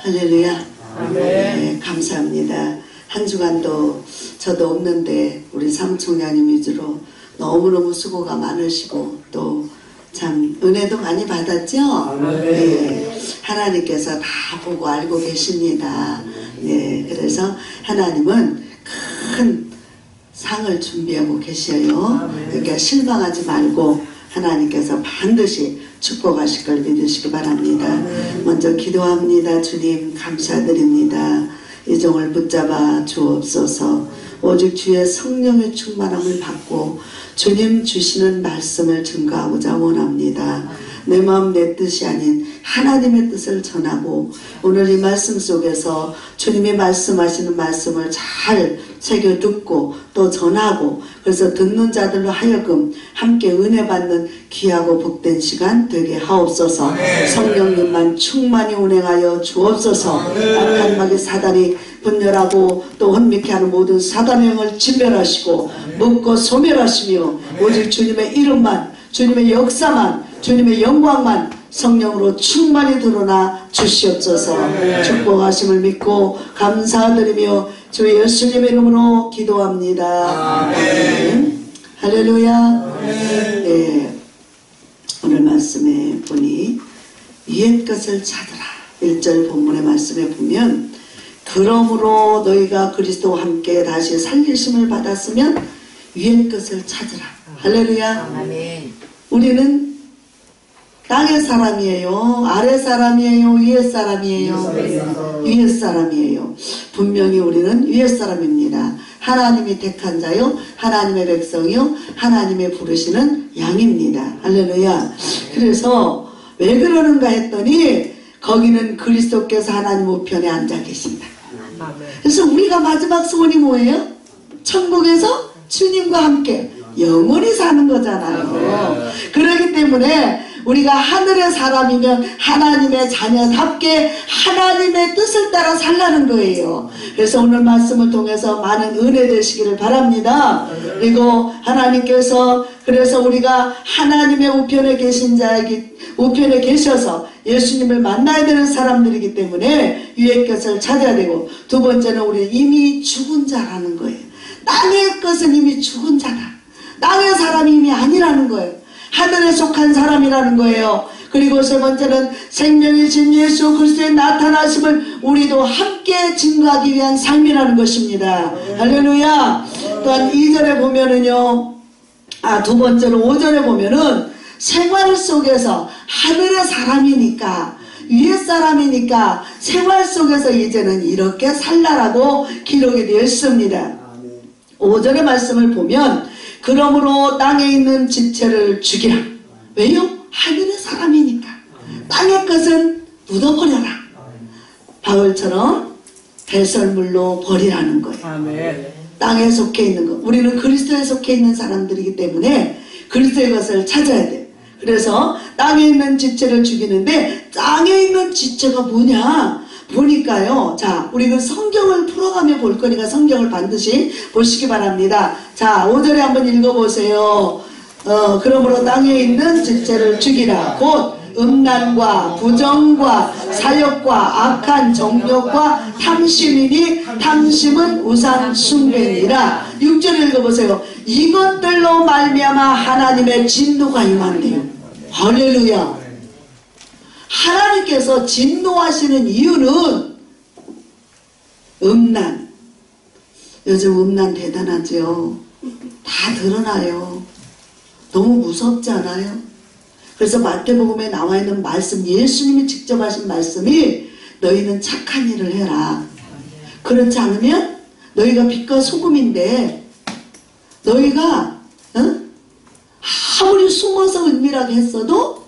할렐루야. 아멘. 네, 감사합니다. 한 주간도 저도 없는데 우리 사무총장님 위주로 너무너무 수고가 많으시고 또 참 은혜도 많이 받았죠? 네, 하나님께서 다 보고 알고 계십니다. 네, 그래서 하나님은 큰 상을 준비하고 계셔요. 그러니까 실망하지 말고 하나님께서 반드시 축복하실 걸 믿으시기 바랍니다. 먼저 기도합니다. 주님 감사드립니다. 이 종을 붙잡아 주옵소서. 오직 주의 성령의 충만함을 받고 주님 주시는 말씀을 증거하고자 원합니다. 내 마음 내 뜻이 아닌 하나님의 뜻을 전하고 오늘 이 말씀 속에서 주님이 말씀하시는 말씀을 잘 새겨 듣고 또 전하고 그래서 듣는 자들로 하여금 함께 은혜 받는 귀하고 복된 시간 되게 하옵소서. 성령님만 충만히 운행하여 주옵소서. 악한 마귀 사단이 분열하고 또 혼미케 하는 모든 사단의 영을 진멸하시고 묶고 소멸하시며 오직 주님의 이름만 주님의 역사만 주님의 영광만 성령으로 충만히 드러나 주시옵소서. 축복하심을 믿고 감사드리며 주 예수님의 이름으로 기도합니다. 아멘. 할렐루야. 네. 오늘 말씀에 보니 위의 것을 찾으라. 1절 본문의 말씀에 보면 그러므로 너희가 그리스도와 함께 다시 살리심을 받았으면 위의 것을 찾으라. 할렐루야. 아멘. 우리는 땅의 사람이에요? 아래 사람이에요? 위의 사람이에요? 위의 사람이에요. 분명히 우리는 위의 사람입니다. 하나님이 택한 자요, 하나님의 백성이요, 하나님의 부르시는 양입니다. 할렐루야. 그래서 왜 그러는가 했더니 거기는 그리스도께서 하나님 우편에 앉아 계신다. 그래서 우리가 마지막 소원이 뭐예요? 천국에서 주님과 함께 영원히 사는 거잖아요. 그렇기 때문에 우리가 하늘의 사람이면 하나님의 자녀답게 하나님의 뜻을 따라 살라는 거예요. 그래서 오늘 말씀을 통해서 많은 은혜 되시기를 바랍니다. 그리고 하나님께서 그래서 우리가 하나님의 우편에 계신 자이기 우편에 계셔서 예수님을 만나야 되는 사람들이기 때문에 위의 것을 찾아야 되고 두 번째는 우리 이미 죽은 자라는 거예요. 땅의 것은 이미 죽은 자다. 땅의 사람이 이미 아니라는 거예요. 하늘에 속한 사람이라는 거예요. 그리고 세 번째는 생명이신 예수 그리스도의 나타나심을 우리도 함께 증거하기 위한 삶이라는 것입니다. 할렐루야. 또한 2절에 보면은요, 두 번째로 5절에 보면은 생활 속에서 하늘의 사람이니까 위의 사람이니까 생활 속에서 이제는 이렇게 살라라고 기록이 되어 있습니다. 5절의 말씀을 보면 그러므로 땅에 있는 지체를 죽이라. 왜요? 하늘의 사람이니까. 땅의 것은 묻어버려라. 바울처럼 배설물로 버리라는 거예요. 땅에 속해 있는 것. 우리는 그리스도에 속해 있는 사람들이기 때문에 그리스도의 것을 찾아야 돼요. 그래서 땅에 있는 지체를 죽이는데 땅에 있는 지체가 뭐냐? 보니까요. 자, 우리 그 성경을 풀어가며 볼 거니까 성경을 반드시 보시기 바랍니다. 자, 5절에 한번 읽어보세요. 그러므로 땅에 있는 지체를 죽이라. 곧 음란과 부정과 사욕과 악한 정욕과 탐심이니 탐심은 우상 숭배니라. 6절 읽어보세요. 이것들로 말미암아 하나님의 진노가 임한대요. 할렐루야. 하나님께서 진노하시는 이유는 음란. 요즘 음란 대단하죠. 다 드러나요. 너무 무섭지 않아요? 그래서 마태복음에 나와 있는 말씀, 예수님이 직접 하신 말씀이 너희는 착한 일을 해라. 그렇지 않으면 너희가 빛과 소금인데 너희가 아무리 숨어서 은밀하게 했어도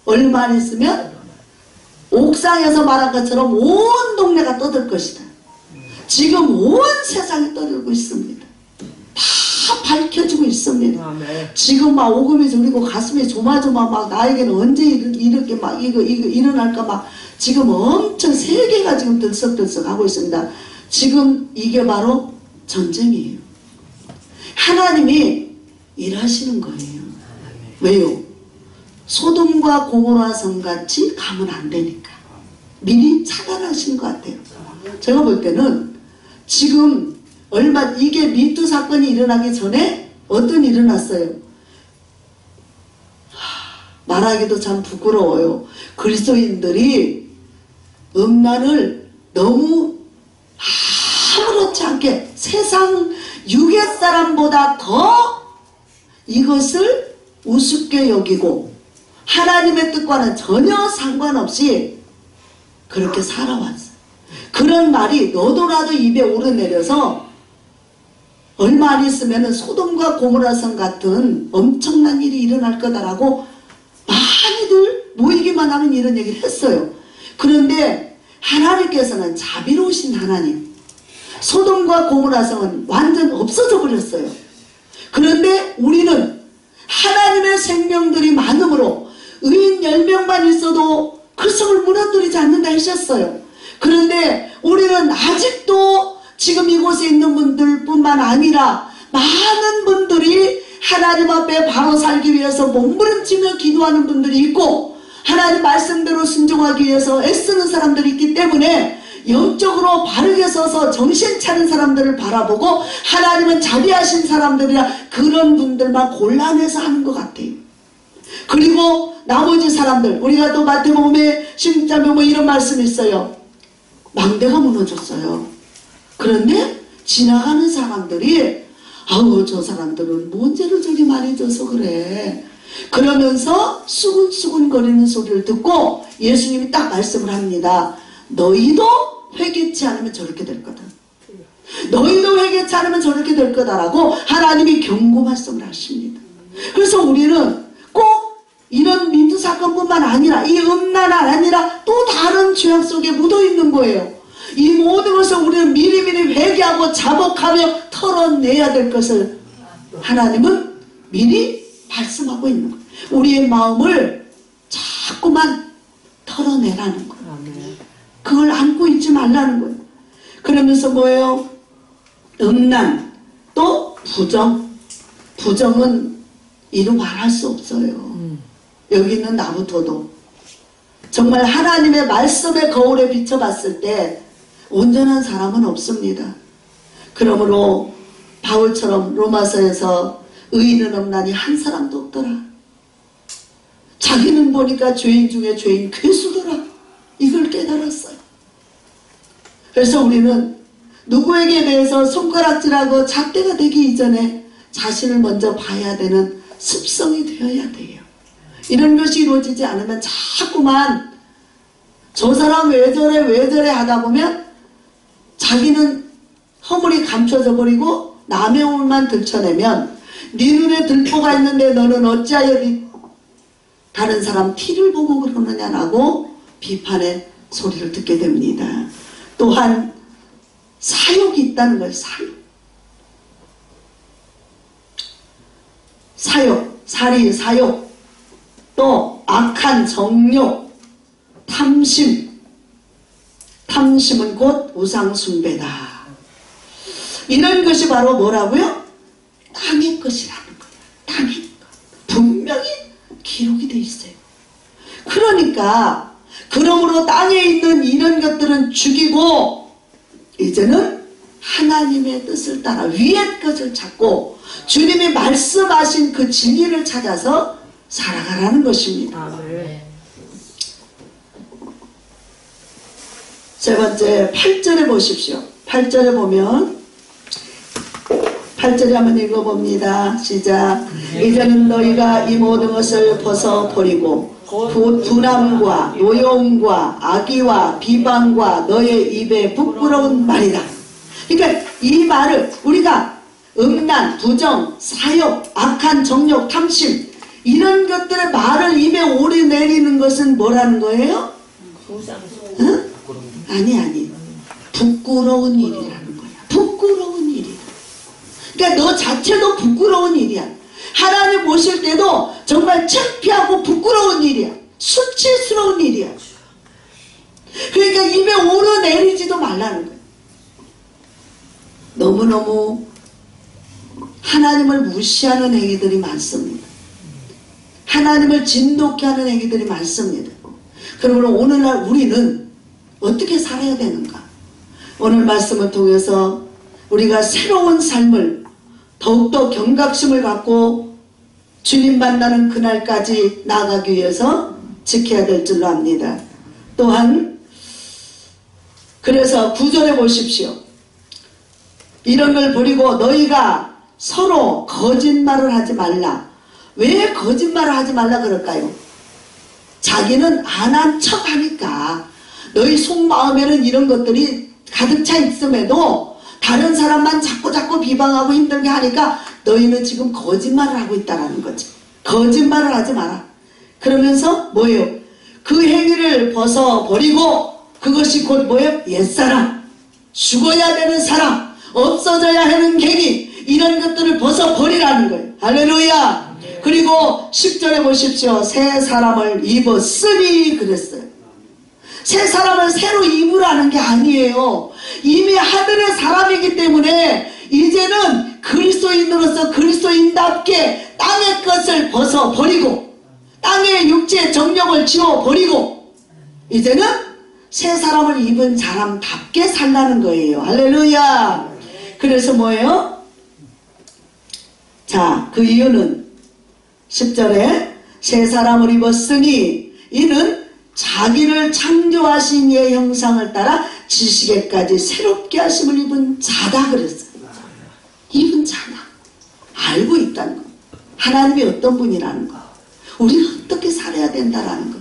얼마 안 있으면 옥상에서 말한 것처럼 온 동네가 떠들 것이다. 지금 온 세상이 떠들고 있습니다. 다 밝혀지고 있습니다. 지금 막 오금이 저리고 가슴이 조마조마 막 나에게는 언제 이렇게 막 이거 일어날까 막 지금 엄청 세계가 지금 들썩들썩 하고 있습니다. 지금 이게 바로 전쟁이에요. 하나님이 일하시는 거예요. 왜요? 소돔과 고모라 성같이 가면 안 되니까. 미리 차단하신 것 같아요. 제가 볼 때는 지금 이게 미투 사건이 일어나기 전에 어떤 일이 일어났어요? 말하기도 참 부끄러워요. 그리스도인들이 음란을 너무 아무렇지 않게 세상 유괴 사람보다 더 이것을 우습게 여기고 하나님의 뜻과는 전혀 상관없이 그렇게 살아왔어요. 그런 말이 너도 나도 입에 오르내려서 얼마 안 있으면 소돔과 고모라성 같은 엄청난 일이 일어날 거다라고 많이들 모이기만 하면 이런 얘기를 했어요. 그런데 하나님께서는 자비로우신 하나님, 소돔과 고모라성은 완전 없어져 버렸어요. 그런데 우리는 하나님의 생명들이 많음으로 의인 10명만 있어도 그 성을 무너뜨리지 않는다 하셨어요. 그런데 우리는 아직도 지금 이곳에 있는 분들 뿐만 아니라 많은 분들이 하나님 앞에 바로 살기 위해서 몸부림치며 기도하는 분들이 있고 하나님 말씀대로 순종하기 위해서 애쓰는 사람들이 있기 때문에 영적으로 바르게 서서 정신 차린 사람들을 바라보고 하나님은 자비하신 사람들이라 그런 분들만 골라내서 하는 것 같아요. 그리고 나머지 사람들, 우리가 또 마태복음에 16장에 이런 말씀이 있어요. 망대가 무너졌어요. 그런데 지나가는 사람들이 아우 저 사람들은 뭔 죄를 저리 많이 져서 그래 그러면서 수근수근거리는 소리를 듣고 예수님이 딱 말씀을 합니다. 너희도 회개치 않으면 저렇게 될 거다. 너희도 회개치 않으면 저렇게 될 거다라고 하나님이 경고 말씀을 하십니다. 그래서 우리는 꼭 이런 민주 사건뿐만 아니라 이 음란 아니라 또 다른 죄악 속에 묻어 있는 거예요. 이 모든 것을 우리는 미리미리 회개하고 자복하며 털어내야 될 것을 하나님은 미리 말씀하고 있는 거예요. 우리의 마음을 자꾸만 털어내라는 거예요. 그걸 안고 있지 말라는 거예요. 그러면서 뭐예요? 음란, 또 부정. 부정은 이루 말할 수 없어요. 여기 있는 나부터도 정말 하나님의 말씀의 거울에 비춰봤을 때 온전한 사람은 없습니다. 그러므로 바울처럼 로마서에서 의인은 없나니 한 사람도 없더라. 자기는 보니까 죄인 중에 죄인 괴수더라. 이걸 깨달았어요. 그래서 우리는 누구에게 대해서 손가락질하고 잣대가 되기 이전에 자신을 먼저 봐야 되는 습성이 되어야 돼요. 이런 것이 이루어지지 않으면 자꾸만 저 사람 왜 저래 하다 보면 자기는 허물이 감춰져 버리고 남의 허물만 들춰내면 네 눈에 들보가 있는데 너는 어찌하여 다른 사람 티를 보고 그러느냐라고 비판의 소리를 듣게 됩니다. 또한 사욕이 있다는 거예요. 사욕, 살인, 사욕, 또 악한 정욕, 탐심은 곧 우상숭배다. 이런 것이 바로 뭐라고요? 땅의 것이라는 거예요. 땅의 것. 분명히 기록이 돼 있어요. 그러니까 그러므로 땅에 있는 이런 것들은 죽이고 이제는 하나님의 뜻을 따라 위의 것을 찾고 주님이 말씀하신 그 진리를 찾아서 살아가라는 것입니다. 세 번째 8절에 보십시오. 8절에 보면 8절에 한번 읽어봅니다. 시작. 이제는 너희가 이 모든 것을 벗어버리고 분함과 노여움과 악의와 비방과 너의 입에 부끄러운 말이다. 그러니까 이 말을 우리가 음란, 부정, 사욕, 악한 정욕, 탐심 이런 것들의 말을 입에 오르내리는 것은 뭐라는 거예요? 응? 아니 부끄러운 일이라는 거야. 부끄러운 일이다. 그러니까 너 자체도 부끄러운 일이야. 하나님 보실 때도 정말 창피하고 부끄러운 일이야. 수치스러운 일이야. 그러니까 입에 오르내리지도 말라는 거야. 너무너무 하나님을 무시하는 행위들이 많습니다. 하나님을 진돗게 하는 행위들이 많습니다. 그러므로 오늘날 우리는 어떻게 살아야 되는가? 오늘 말씀을 통해서 우리가 새로운 삶을 더욱더 경각심을 갖고 주님 만나는 그날까지 나아가기 위해서 지켜야 될 줄로 압니다. 또한 그래서 9절에 보십시오. 이런 걸 버리고 너희가 서로 거짓말을 하지 말라. 왜 거짓말을 하지 말라 그럴까요? 자기는 안 한 척 하니까. 너희 속마음에는 이런 것들이 가득 차 있음에도 다른 사람만 자꾸 비방하고 힘들게 하니까 너희는 지금 거짓말을 하고 있다는 거지. 거짓말을 하지 마라. 그러면서 뭐예요? 그 행위를 벗어버리고 그것이 곧 뭐예요? 옛사람, 죽어야 되는 사람, 없어져야 하는 갱이, 이런 것들을 벗어버리라는 거예요. 할렐루야. 그리고 10절에 보십시오. 새 사람을 입었으니 그랬어요. 새 사람을 새로 입으라는 게 아니에요. 이미 하늘의 사람이기 때문에 이제는 그리스도인으로서 그리스도인답게 땅의 것을 벗어버리고 땅의 육체의 정욕을 지워버리고 이제는 새 사람을 입은 사람답게 살라는 거예요. 할렐루야. 그래서 뭐예요? 자, 그 이유는 10절에 새 사람을 입었으니 이는 자기를 창조하신 이의 형상을 따라 지식에까지 새롭게 하심을 입은 자다 그랬어요. 입은 자다. 알고 있다는 거. 하나님이 어떤 분이라는 거. 우리가 어떻게 살아야 된다라는 거.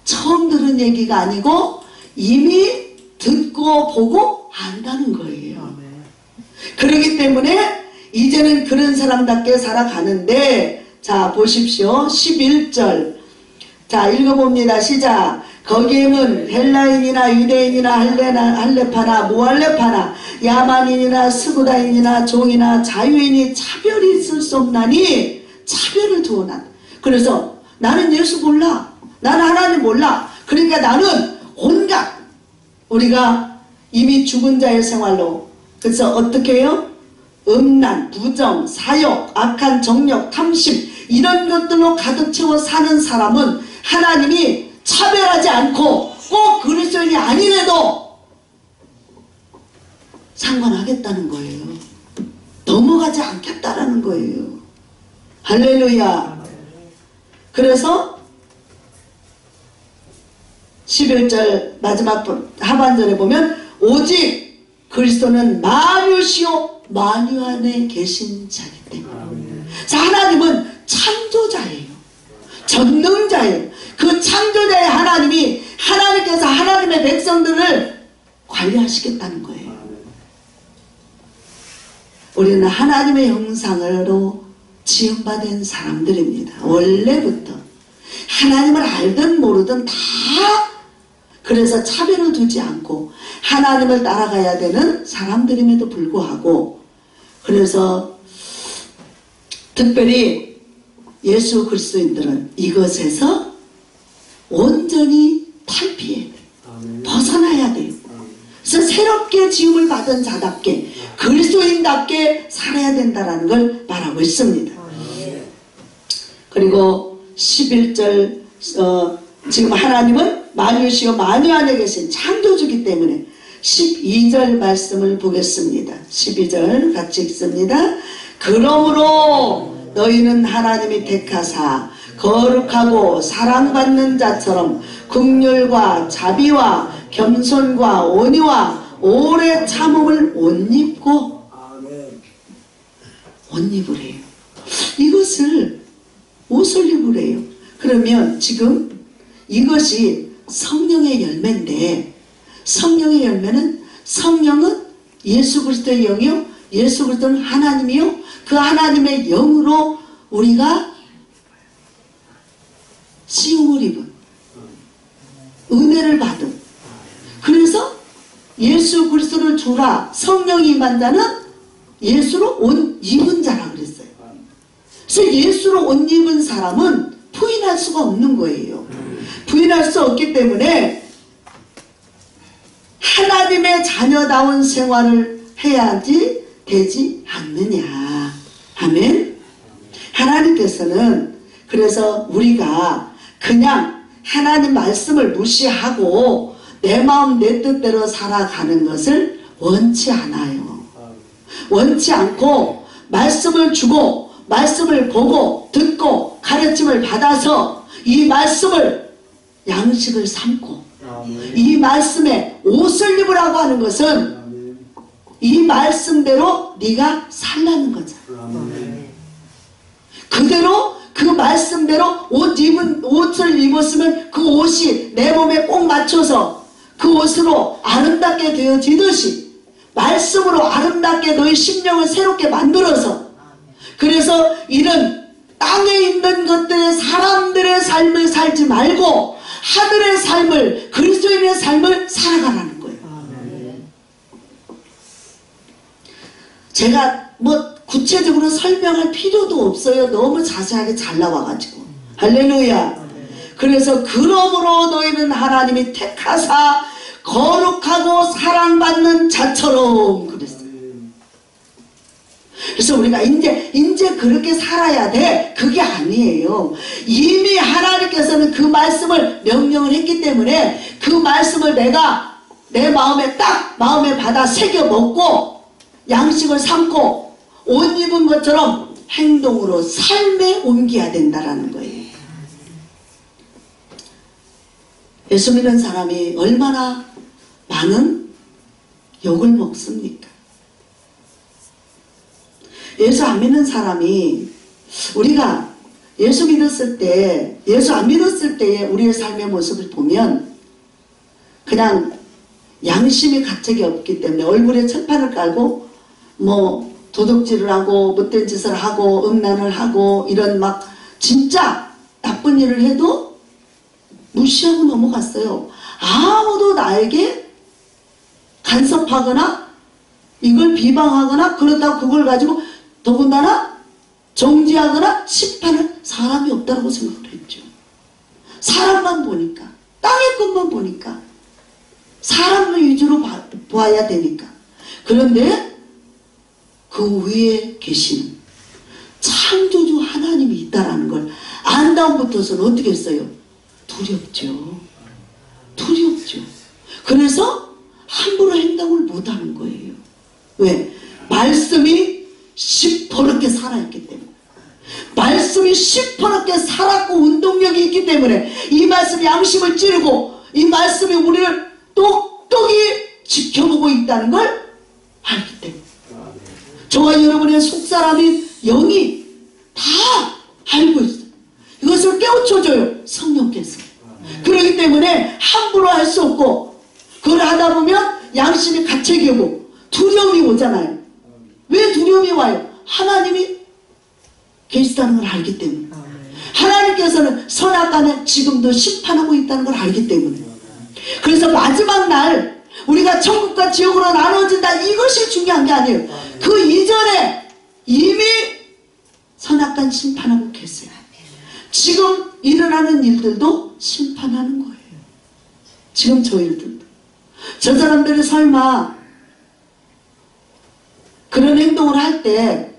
처음 들은 얘기가 아니고 이미 듣고 보고 안다는 거예요. 그렇기 때문에 이제는 그런 사람답게 살아가는데, 자 보십시오. 11절 자 읽어봅니다. 시작. 거기에는 헬라인이나 유대인이나 할레파나 무할레파나 야만인이나 스구다인이나 종이나 자유인이 차별이 있을 수 없나니 차별을 두어놨다. 그래서 나는 예수 몰라, 나는 하나님 몰라, 그러니까 나는 온갖 우리가 이미 죽은 자의 생활로, 그래서 어떻게 해요? 음란, 부정, 사욕, 악한 정욕, 탐심 이런 것들로 가득 채워 사는 사람은 하나님이 차별하지 않고 꼭 그리스도인이 아니래도 상관하겠다는 거예요. 넘어가지 않겠다라는 거예요. 할렐루야. 그래서 11절 마지막 하반절에 보면 오직 그리스도는 만유시요 만유 안에 계신 자기 때문에. 자, 하나님은 창조자예요. 전능자예요. 그 창조자의 하나님이 하나님께서 하나님의 백성들을 관리하시겠다는 거예요. 우리는 하나님의 형상으로 지음받은 사람들입니다. 원래부터 하나님을 알든 모르든 다 그래서 차별을 두지 않고 하나님을 따라가야 되는 사람들임에도 불구하고, 그래서 특별히 예수 그리스도인들은 이것에서 온전히 탈피해야 돼요. 벗어나야 돼요. 그래서 새롭게 지음을 받은 자답게 그리스도인답게 살아야 된다는 걸 말하고 있습니다. 그리고 11절 지금 하나님은 만유시요 만유 안에 계신 창조주기 때문에 12절 말씀을 보겠습니다. 12절 같이 읽습니다. 그러므로 너희는 하나님이 택하사 거룩하고 사랑받는 자처럼 긍휼과 자비와 겸손과 온유와 오래 참음을 옷 입고 옷 입으래요. 이것을 옷을 입으래요. 그러면 지금 이것이 성령의 열매인데, 성령의 열매는 성령은 예수 그리스도의 영이요, 예수 그리스도는 하나님이요, 그 하나님의 영으로 우리가 씌움을 입은 은혜를 받은, 그래서 예수 그리스도를 주라 성령이 임한 자는 예수로 옷 입은 자라 그랬어요. 그래서 예수로 옷 입은 사람은 부인할 수가 없는 거예요. 부인할 수 없기 때문에 하나님의 자녀다운 생활을 해야지 되지 않느냐. 아멘. 하나님께서는 그래서 우리가 그냥 하나님 말씀을 무시하고 내 마음 내 뜻대로 살아가는 것을 원치 않아요. 원치 않고 말씀을 주고 말씀을 보고 듣고 가르침을 받아서 이 말씀을 양식을 삼고 이 말씀에 옷을 입으라고 하는 것은 이 말씀대로 네가 살라는 거잖아. 그대로 그 말씀대로 옷을 입었으면 그 옷이 내 몸에 꼭 맞춰서 그 옷으로 아름답게 되어지듯이 말씀으로 아름답게 너의 심령을 새롭게 만들어서 그래서 이런 땅에 있는 것들의 사람들의 삶을 살지 말고 하늘의 삶을 그리스도인의 삶을 살아가라는 거예요. 제가 뭐 구체적으로 설명할 필요도 없어요. 너무 자세하게 잘 나와가지고. 할렐루야. 그래서 그러므로 너희는 하나님이 택하사 거룩하고 사랑받는 자처럼 그랬어요. 그래서 우리가 이제 그렇게 살아야 돼. 그게 아니에요. 이미 하나님께서는 그 말씀을 명령을 했기 때문에 그 말씀을 내가 내 마음에 딱 마음에 받아 새겨 먹고 양식을 삼고 옷 입은 것처럼 행동으로 삶에 옮겨야 된다라는 거예요. 예수 믿는 사람이 얼마나 많은 욕을 먹습니까? 예수 안 믿는 사람이 우리가 예수 믿었을 때 예수 안 믿었을 때의 우리의 삶의 모습을 보면 그냥 양심의 가책이 없기 때문에 얼굴에 철판을 깔고 뭐 도둑질을 하고 못된 짓을 하고 음란을 하고 이런 막 진짜 나쁜 일을 해도 무시하고 넘어갔어요. 아무도 나에게 간섭하거나 이걸 비방하거나 그렇다고 그걸 가지고 더군다나 정지하거나 심판할 사람이 없다고 생각을 했죠. 사람만 보니까 땅의 것만 보니까 사람을 위주로 봐야 되니까. 그런데 그 위에 계시는 창조주 하나님이 있다라는 걸 안 다음부터서는 어떻게 했어요? 두렵죠. 두렵죠. 그래서 함부로 행동을 못하는 거예요. 왜? 말씀이 시퍼렇게 살아있기 때문에. 말씀이 시퍼렇게 살았고 운동력이 있기 때문에 이 말씀이 양심을 찌르고 이 말씀이 우리를 똑똑히 지켜보고 있다는 걸 알기 때문에. 저와 여러분의 속사람인 영이 다 알고 있어요. 이것을 깨우쳐줘요. 성령께서. 그렇기 때문에 함부로 할 수 없고 그걸 하다 보면 양심이 가책이 오고 두려움이 오잖아요. 왜 두려움이 와요? 하나님이 계시다는 걸 알기 때문에. 하나님께서는 선악간에 지금도 심판하고 있다는 걸 알기 때문에. 그래서 마지막 날 우리가 천국과 지옥으로 나눠진다. 이것이 중요한 게 아니에요. 그 이전에 이미 선악간 심판하고 계세요. 지금 일어나는 일들도 심판하는 거예요. 지금 저 일들도. 저 사람들이 설마 그런 행동을 할 때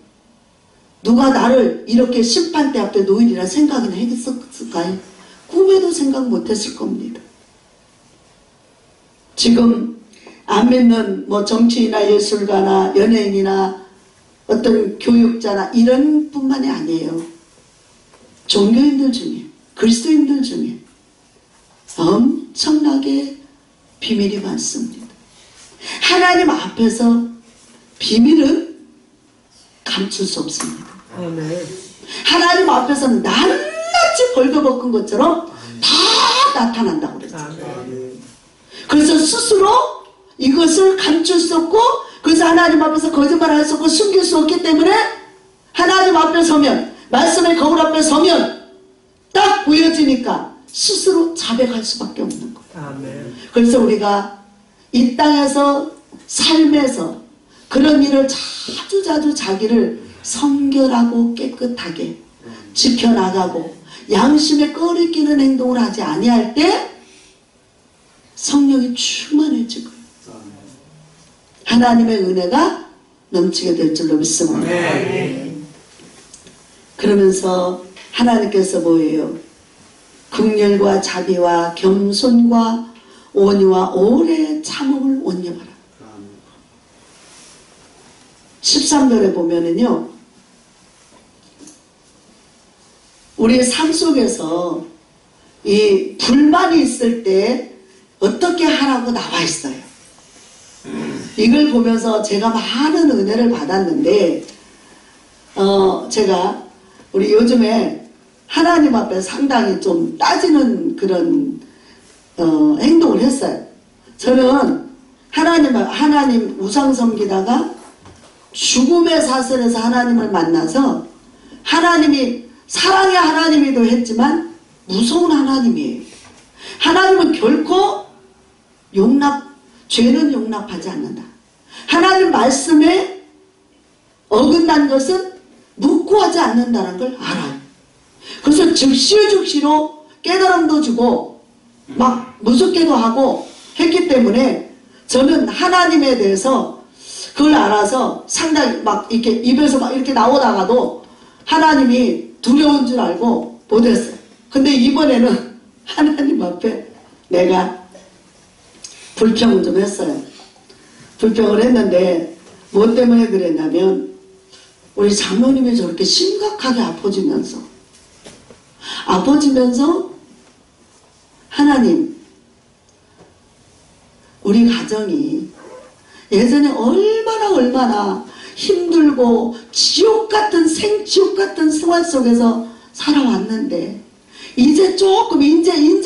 누가 나를 이렇게 심판대 앞에 놓이리라 생각이나 했을까요? 꿈에도 생각 못했을 겁니다. 지금 안 믿는 뭐 정치인이나 예술가나 연예인이나 어떤 교육자나 이런 뿐만이 아니에요. 종교인들 중에 그리스도인들 중에 엄청나게 비밀이 많습니다. 하나님 앞에서 비밀은 감출 수 없습니다. 하나님 앞에서는 낱낱이 벌거벗은 것처럼 다 나타난다고 그랬어요. 그래서 스스로 이것을 감출 수 없고 그래서 하나님 앞에서 거짓말할 수 없고 숨길 수 없기 때문에 하나님 앞에 서면 말씀의 거울 앞에 서면 딱 보여지니까 스스로 자백할 수밖에 없는 거예요. 그래서 우리가 이 땅에서 삶에서 그런 일을 자주 자기를 성결하고 깨끗하게 지켜나가고 양심에 꺼리끼는 행동을 하지 아니할 때 성령이 충만해지고요. 하나님의 은혜가 넘치게 될 줄로 믿습니다. 그러면서 하나님께서 뭐예요? 긍휼과 자비와 겸손과 온유와 오래 참음을 온유하라. 13절에 보면은요, 우리 삶 속에서 이 불만이 있을 때 어떻게 하라고 나와 있어요. 이걸 보면서 제가 많은 은혜를 받았는데, 제가 우리 요즘에 하나님 앞에 상당히 좀 따지는 그런 행동을 했어요. 저는 하나님 우상 섬기다가 죽음의 사슬에서 하나님을 만나서, 하나님이 사랑의 하나님이기도 했지만 무서운 하나님이에요. 하나님은 결코 죄는 용납하지 않는다. 하나님 말씀에 어긋난 것은 묵고하지 않는다는 걸 알아요. 그래서 즉시로 깨달음도 주고 막 무섭게도 하고 했기 때문에, 저는 하나님에 대해서 그걸 알아서 상당히 막 이렇게 입에서 막 이렇게 나오다가도 하나님이 두려운 줄 알고 못했어요. 근데 이번에는 하나님 앞에 내가 불평을 좀 했어요. 불평을 했는데 뭐 때문에 그랬냐면, 우리 장로님이 저렇게 심각하게 아파지면서 하나님, 우리 가정이 예전에 얼마나 힘들고 지옥 같은 생활 속에서 살아왔는데, 이제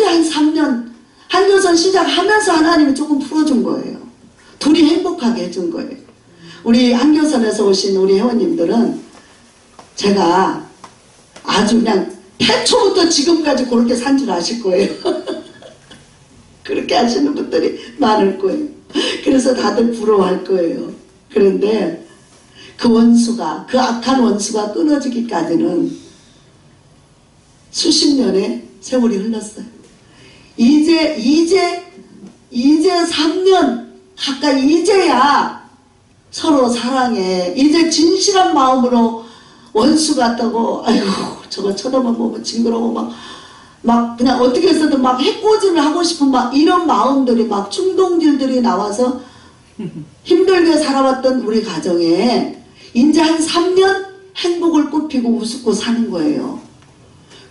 한 3년 한교선 시작하면서 하나님이 조금 풀어준 거예요. 둘이 행복하게 해준 거예요. 우리 한교선에서 오신 우리 회원님들은 제가 아주 그냥 태초부터 지금까지 그렇게 산 줄 아실 거예요. 그렇게 하시는 분들이 많을 거예요. 그래서 다들 부러워할 거예요. 그런데 그 악한 원수가 끊어지기까지는 수십 년의 세월이 흘렀어요. 이제 3년 가까이, 이제야 서로 사랑해. 이제 진실한 마음으로 원수 같다고, 아이고, 저거 쳐다만 보면 징그러워. 막 그냥 어떻게 해서든 막 해코지를 하고 싶은 막 이런 마음들이, 막 충동질들이 나와서 힘들게 살아왔던 우리 가정에 이제 한 3년 행복을 꽃피고 우습고 사는 거예요.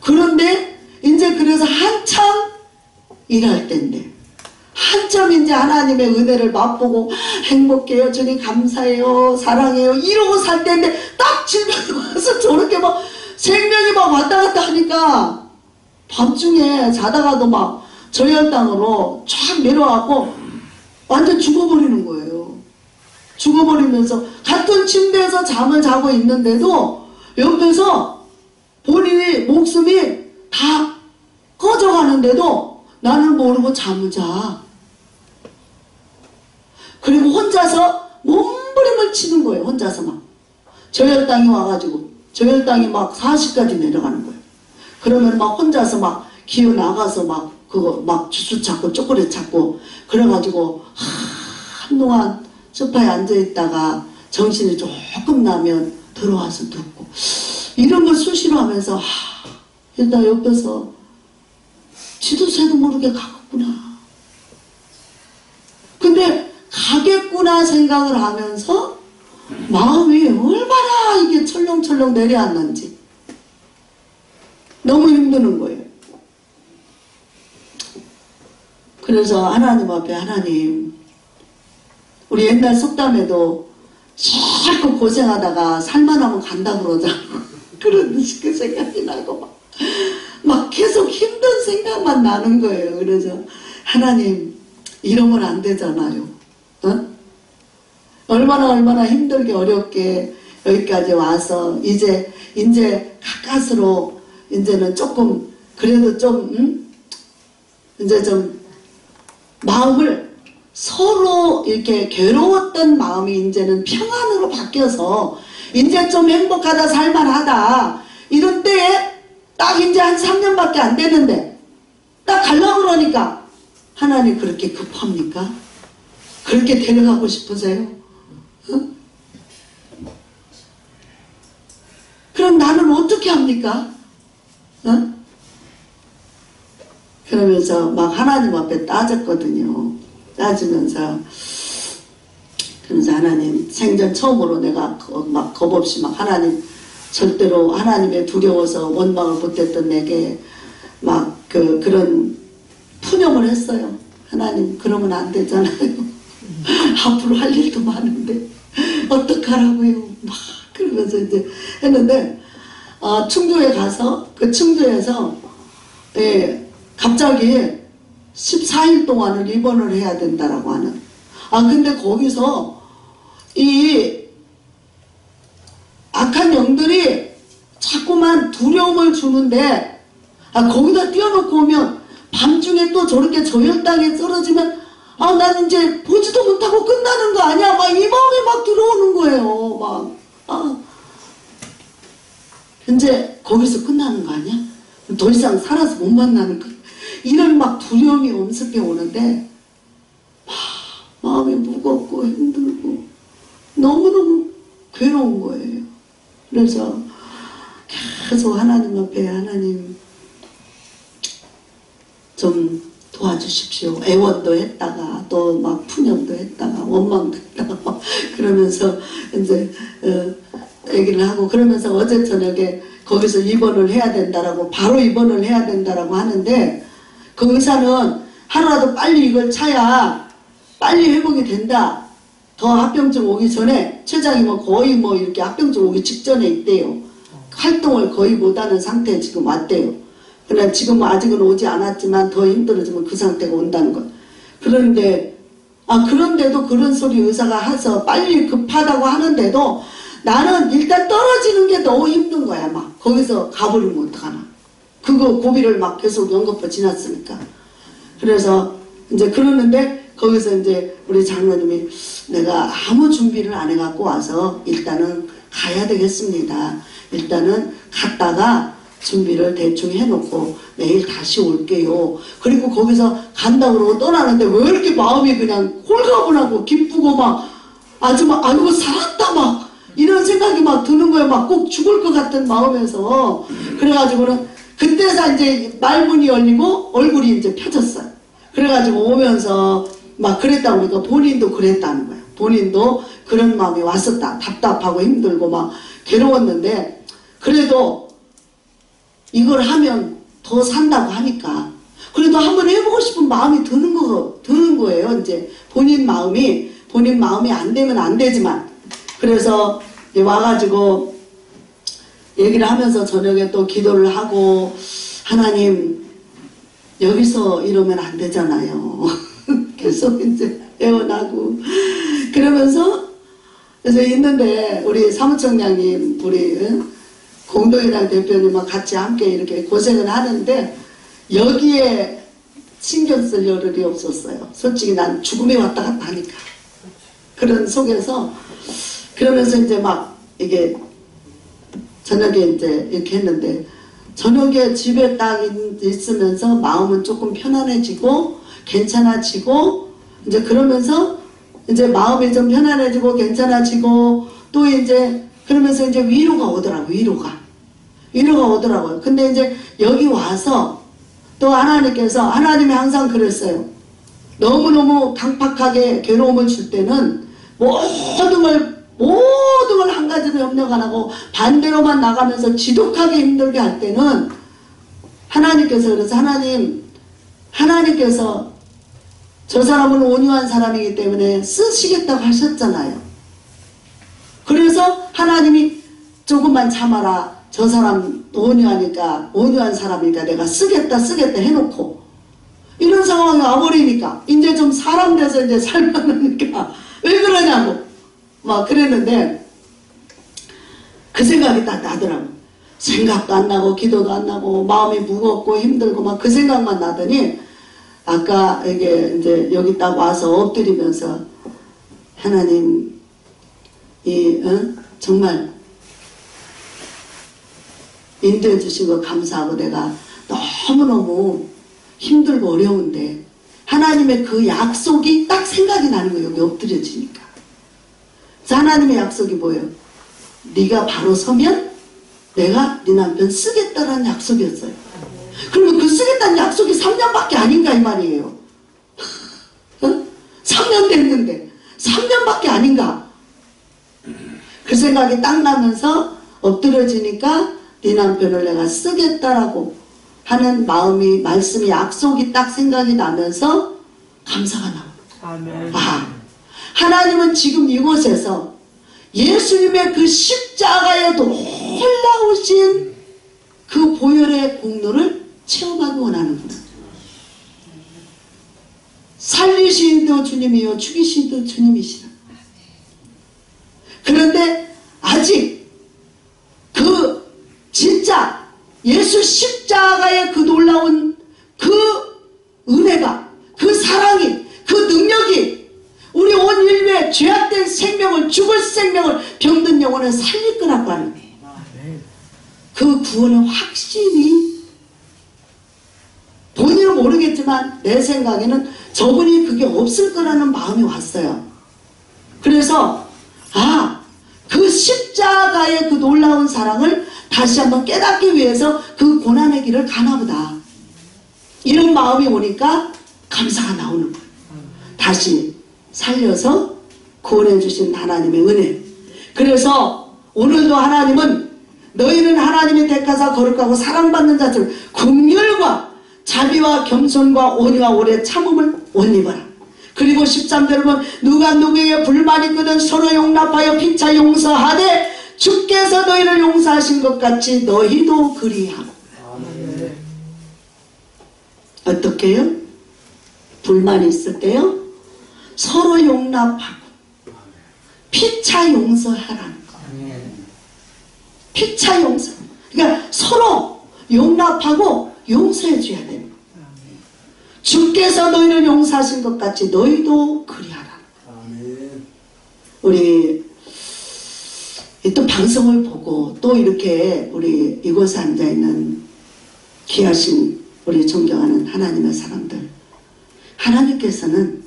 그런데 이제 그래서 한참 일할 때인데, 한참 이제 하나님의 은혜를 맛보고 행복해요, 주님 감사해요, 사랑해요 이러고 살 때인데, 딱 질병이 와서 저렇게 막 생명이 막 왔다 갔다 하니까 밤중에 자다가도 막 저혈당으로 쫙 내려와갖고 완전 죽어버리는 거예요. 죽어버리면서 같은 침대에서 잠을 자고 있는데도 옆에서 본인의 목숨이 다 꺼져가는데도 나는 모르고 잠을 자. 그리고 혼자서 몸부림을 치는 거예요. 혼자서 막 저혈당이 와가지고, 저혈당이 막 40까지 내려가는 거예요. 그러면 막 혼자서 막 기어 나가서 막 그거 막 주스 찾고 초콜릿 찾고 그래가지고 한동안 소파에 앉아있다가 정신이 조금 나면 들어와서 눕고, 이런 걸 수시로 하면서 일단 옆에서 지도 새도 모르게 가겠구나. 근데 가겠구나 생각을 하면서 마음이 얼마나 이게 철렁철렁 내려앉는지 너무 힘드는 거예요. 그래서 하나님 앞에, 하나님, 우리 옛날 속담에도 자꾸 고생하다가 살만하면 간다 그러잖아. 그런 그 생각이 나고 막 계속 힘든 생각만 나는 거예요. 그래서 하나님, 이러면 안 되잖아요. 얼마나 힘들게 어렵게 여기까지 와서 이제 가까스로 이제는 조금 그래도 좀 이제 좀 마음을 서로 이렇게 괴로웠던 마음이 이제는 평안으로 바뀌어서 이제 좀 행복하다, 살만하다 이런 때에 딱 이제 한 3년밖에 안 되는데 딱 가려고 그러니까, 하나님 그렇게 급합니까? 그렇게 데려가고 싶으세요? 그럼 나는 어떻게 합니까? 그러면서 막 하나님 앞에 따졌거든요. 따지면서 그러면서 하나님 생전 처음으로 내가 막 겁없이 막 하나님 절대로 하나님의 두려워서 원망을 못했던 내게 막 그런 푸념을 했어요. 하나님 그러면 안 되잖아요. 앞으로 할 일도 많은데 어떡하라고요. 막 그러면서 이제 했는데 충주에 가서 그 충주에서 갑자기 14일 동안을 입원을 해야 된다라고 하는. 근데 거기서 이 악한 영들이 자꾸만 두려움을 주는데 거기다 띄워놓고 오면 밤중에 또 저렇게 저혈당에 쓰러지면 난 이제 보지도 못하고 끝나는 거 아니야? 막 이 마음이 막 들어오는 거예요. 이제 거기서 끝나는 거 아니야? 더 이상 살아서 못 만나는 거. 이런 막 두려움이 엄습해 오는데 마음이 무겁고 힘들고 너무너무 괴로운 거예요. 그래서 계속 하나님 앞에 하나님 좀 도와주십시오. 애원도 했다가 또 막 푸념도 했다가 원망도 했다가 막 그러면서 이제 얘기를 하고 그러면서 어제 저녁에 거기서 입원을 해야 된다라고 바로 입원을 해야 된다라고 하는데 그 의사는 하루라도 빨리 이걸 차야 빨리 회복이 된다. 더 합병증 오기 전에 췌장이 거의 이렇게 합병증 오기 직전에 있대요. 활동을 거의 못하는 상태에 지금 왔대요. 그러나 지금 아직은 오지 않았지만 더 힘들어지면 그 상태가 온다는 것. 그런데 그런데도 그런 소리 의사가 해서 빨리 급하다고 하는데도 나는 일단 떨어지는 게 너무 힘든 거야. 막 거기서 가버리면 어떡하나. 그거 고비를 막 계속 연거푸 지났으니까. 그래서 이제 그러는데 거기서 이제 우리 장로님이 내가 아무 준비를 안 해갖고 와서 일단은 가야 되겠습니다. 일단은 갔다가 준비를 대충 해놓고 내일 다시 올게요. 그리고 거기서 간다고 그러고 떠나는데 왜 이렇게 마음이 그냥 홀가분하고 기쁘고 아이고 살았다 막 이런 생각이 막 드는 거예요. 막 꼭 죽을 것 같은 마음에서. 그래가지고는 그때서 이제 말문이 열리고 얼굴이 이제 펴졌어요. 그래가지고 오면서 막 그랬다 보니까 본인도 그랬다는 거예요. 본인도 그런 마음이 왔었다. 답답하고 힘들고 막 괴로웠는데 그래도 이걸 하면 더 산다고 하니까 그래도 한번 해보고 싶은 마음이 드는 거예요. 이제 본인 마음이 안 되면 안 되지만 그래서 와가지고 얘기를 하면서 저녁에 또 기도를 하고 하나님 여기서 이러면 안 되잖아요. 계속 이제 애원하고 그러면서 그래서 있는데 우리 사무총장님 우리 공동회장 대표님과 같이 함께 이렇게 고생을 하는데 여기에 신경 쓸 여력이 없었어요. 솔직히 난 죽음이 왔다 갔다 하니까 그런 속에서 그러면서 이제 막 이게 저녁에 이제 이렇게 했는데 저녁에 집에 딱 있으면서 마음은 조금 편안해지고 괜찮아지고 이제 그러면서 이제 마음이 좀 편안해지고 괜찮아지고 또 이제 그러면서 이제 위로가 오더라고요. 근데 이제 여기 와서 또 하나님이 항상 그랬어요. 너무너무 강팍하게 괴로움을 줄 때는 모든 걸 한 가지로 협력 안 하고 반대로만 나가면서 지독하게 힘들게 할 때는 하나님께서 하나님께서 저 사람은 온유한 사람이기 때문에 쓰시겠다고 하셨잖아요. 그래서 하나님이 조금만 참아라. 저 사람 온유한 사람이니까 내가 쓰겠다 해놓고 이런 상황이 와버리니까 이제 좀 사람 돼서 이제 살만하니까 왜 그러냐고 막 그랬는데 그 생각이 딱 나더라고. 생각도 안 나고 기도도 안 나고 마음이 무겁고 힘들고 막 그 생각만 나더니 아까 이제 여기 딱 와서 엎드리면서 하나님 정말 인도해 주신 거 감사하고 내가 너무너무 힘들고 어려운데 하나님의 그 약속이 딱 생각이 나는 거예요. 여기 엎드려지니까. 그래서 하나님의 약속이 뭐예요? 네가 바로 서면 내가 네 남편 쓰겠다라는 약속이었어요. 그러면 그 쓰겠다는 약속이 3년밖에 아닌가 이 말이에요. 3년 됐는데 3년밖에 아닌가. 그 생각이 딱 나면서 엎드려지니까 네 남편을 내가 쓰겠다라고 하는 마음이, 말씀이, 약속이 딱 생각이 나면서 감사가 나옵니다. 아, 하나님은 지금 이곳에서 예수님의 그 십자가에 놀라우신 그 보혈의 공로를 체험하기 원하는구나. 살리시도 주님이요 죽이시도 주님이시라. 그런데 아직 그 진짜 예수 십자가의 그 놀라운 그 은혜가, 그 사랑이, 그 능력이 우리 온 인류의 죄악된 생명을, 죽을 생명을, 병든 영혼을 살릴 거라고 하는 거예요. 그 구원의 확신이 본인은 모르겠지만 내 생각에는 저분이 그게 없을 거라는 마음이 왔어요. 그래서 그 십자가의 그 놀라운 사랑을 다시 한번 깨닫기 위해서 그 고난의 길을 가나보다. 이런 마음이 오니까 감사가 나오는 거예요. 다시 살려서 구원해 주신 하나님의 은혜. 그래서 오늘도 하나님은 너희는 하나님이 택하사 거룩하고 사랑받는 자들 긍휼과 자비와 겸손과 온유와 오래 참음을 옷 입어라. 그리고 13절을 보면 누가 누구에게 불만이 있거든 서로 용납하여 피차 용서하되 주께서 너희를 용서하신 것 같이 너희도 그리하고. 어떻게 해요? 불만이 있을 때요 서로 용납하고 피차 용서하라는 거예요. 피차 용서. 그러니까 서로 용납하고 용서해 줘야 되는 거예요. 주께서 너희를 용서하신 것 같이 너희도 그리하라. 우리 또 방송을 보고 또 이렇게 우리 이곳에 앉아있는 귀하신 우리 존경하는 하나님의 사람들, 하나님께서는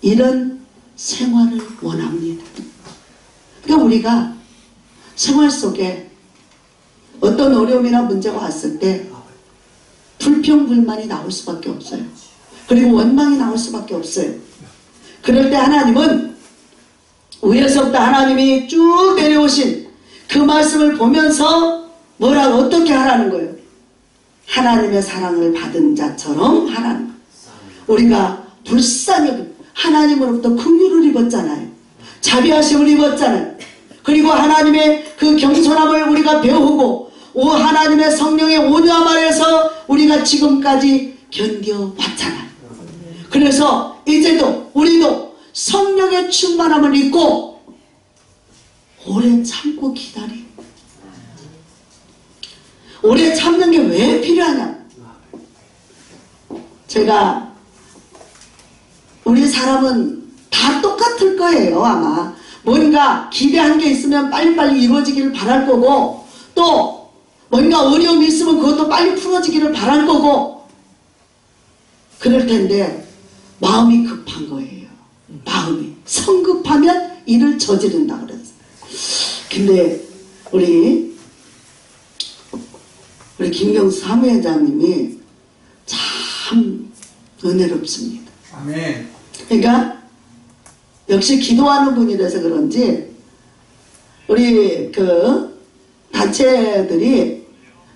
이런 생활을 원합니다. 그러니까 우리가 생활 속에 어떤 어려움이나 문제가 왔을 때 불평불만이 나올 수밖에 없어요. 그리고 원망이 나올 수밖에 없어요. 그럴 때 하나님은 위에서부터 하나님이 쭉 내려오신 그 말씀을 보면서 뭐라고 어떻게 하라는 거예요? 하나님의 사랑을 받은 자처럼 하라는 거예요. 우리가 불쌍히 하나님으로부터 긍휼을 입었잖아요. 자비하심을 입었잖아요. 그리고 하나님의 그 겸손함을 우리가 배우고 하나님의 성령의 온유함 아래서 우리가 지금까지 견뎌왔잖아요. 그래서 이제도 우리도 성령의 충만함을 입고 오래 참고 기다리고. 오래 참는 게 왜 필요하냐? 제가 우리 사람은 다 똑같을 거예요. 아마 뭔가 기대한 게 있으면 빨리빨리 이루어지기를 바랄 거고, 또 뭔가 어려움이 있으면 그것도 빨리 풀어지기를 바랄 거고 그럴 텐데 마음이 급한 거예요. 마음이 성급하면 일을 저지른다 그랬어요. 근데 우리 김경수 사무회장님이 참 은혜롭습니다. 아멘. 그러니까 역시 기도하는 분이라서 그런지 우리 그 단체들이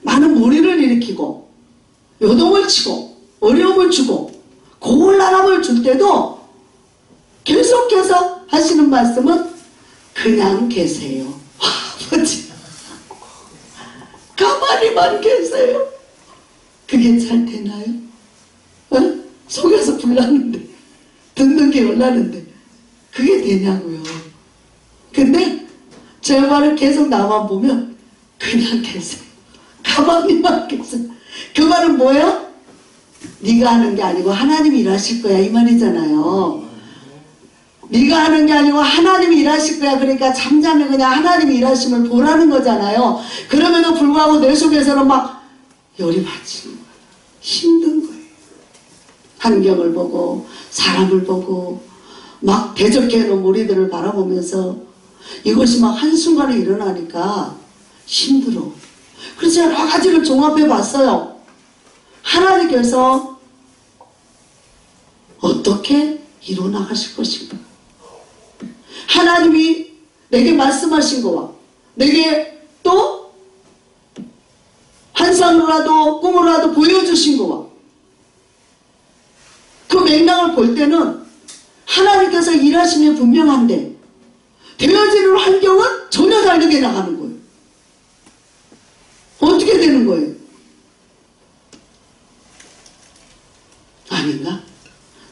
많은 무리를 일으키고 요동을 치고 어려움을 주고 곤란함을 줄 때도 계속해서 하시는 말씀은 그냥 계세요. 아버지 가만히만 계세요. 그게 잘 되나요? 속에서 불나는데 듣는 게 올라는데 그게 되냐고요. 근데 제 말을 계속 나만 보면 그냥 계세요. 가만히만 계세요. 그 말은 뭐예요? 네가 하는 게 아니고 하나님이 일하실 거야 이 말이잖아요. 네가 하는 게 아니고 하나님이 일하실 거야. 그러니까 잠잠히 그냥 하나님이 일하심을 보라는 거잖아요. 그럼에도 불구하고 내 속에서는 막 열이 받치는 거예요. 힘든 거예요. 환경을 보고 사람을 보고 막 대적해 놓은 무리들을 바라보면서 이것이 막 한순간에 일어나니까 힘들어. 그래서 여러 가지를 종합해 봤어요. 하나님께서 어떻게 이루어나가실 것인가? 하나님이 내게 말씀하신 거와 내게 또 환상으로라도 꿈으로라도 보여주신 거와 그 맥락을 볼 때는 하나님께서 일하심이 분명한데 되어지는 환경은 전혀 다르게 나가는 거예요. 어떻게 되는 거예요? 아닌가?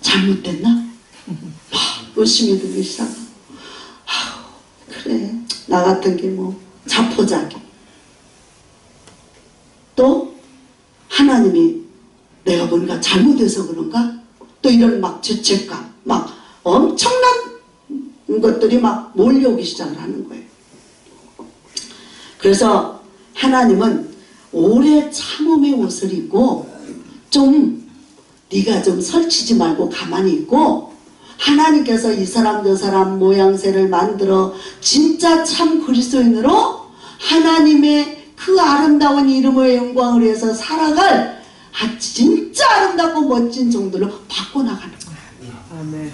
잘못됐나? 막 의심이 들기 시작하고 그래 나 같은 게 뭐 자포자기 또 하나님이 내가 뭔가 잘못해서 그런가? 또 이런 막 죄책감 막 엄청난 것들이 막 몰려오기 시작을 하는 거예요. 그래서 하나님은 오래 참음의 옷을 입고 좀 네가 좀 설치지 말고 가만히 있고 하나님께서 이 사람 저 사람 모양새를 만들어 진짜 참 그리스도인으로 하나님의 그 아름다운 이름의 영광을 위해서 살아갈 진짜 아름답고 멋진 정도로 바꿔나가는 거예요. 아멘.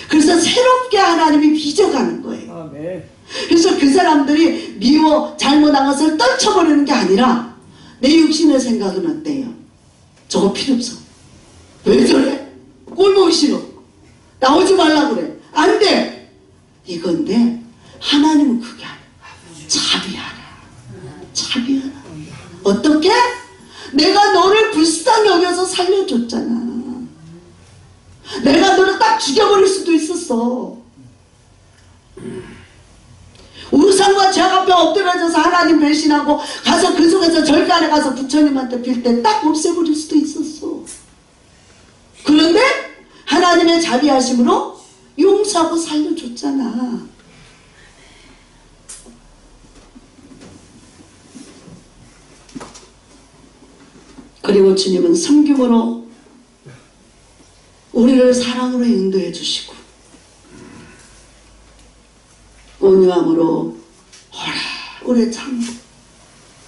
그래서 새롭게 하나님이 빚어가는 거예요. 아멘. 그래서 그 사람들이 미워 잘못한 것을 떨쳐버리는 게 아니라 내 육신의 생각은 어때요? 저거 필요 없어. 왜 저래? 꼴보기 싫어. 나오지 말라 그래. 안 돼. 이건데 하나님은 그게 아니야. 자비하라. 자비하라. 어떻게? 내가 너를 불쌍히 여겨서 살려줬잖아. 내가 너를 딱 죽여버릴 수도 있었어. 우상과 죄악 앞에 엎드려져서 하나님 배신하고 가서 그 속에서 절간에 가서 부처님한테 빌 때 딱 없애버릴 수도 있었어. 그런데 하나님의 자비하심으로 용서하고 살려줬잖아. 그리고 주님은 성경으로 우리를 사랑으로 인도해 주시고 온유함으로 오래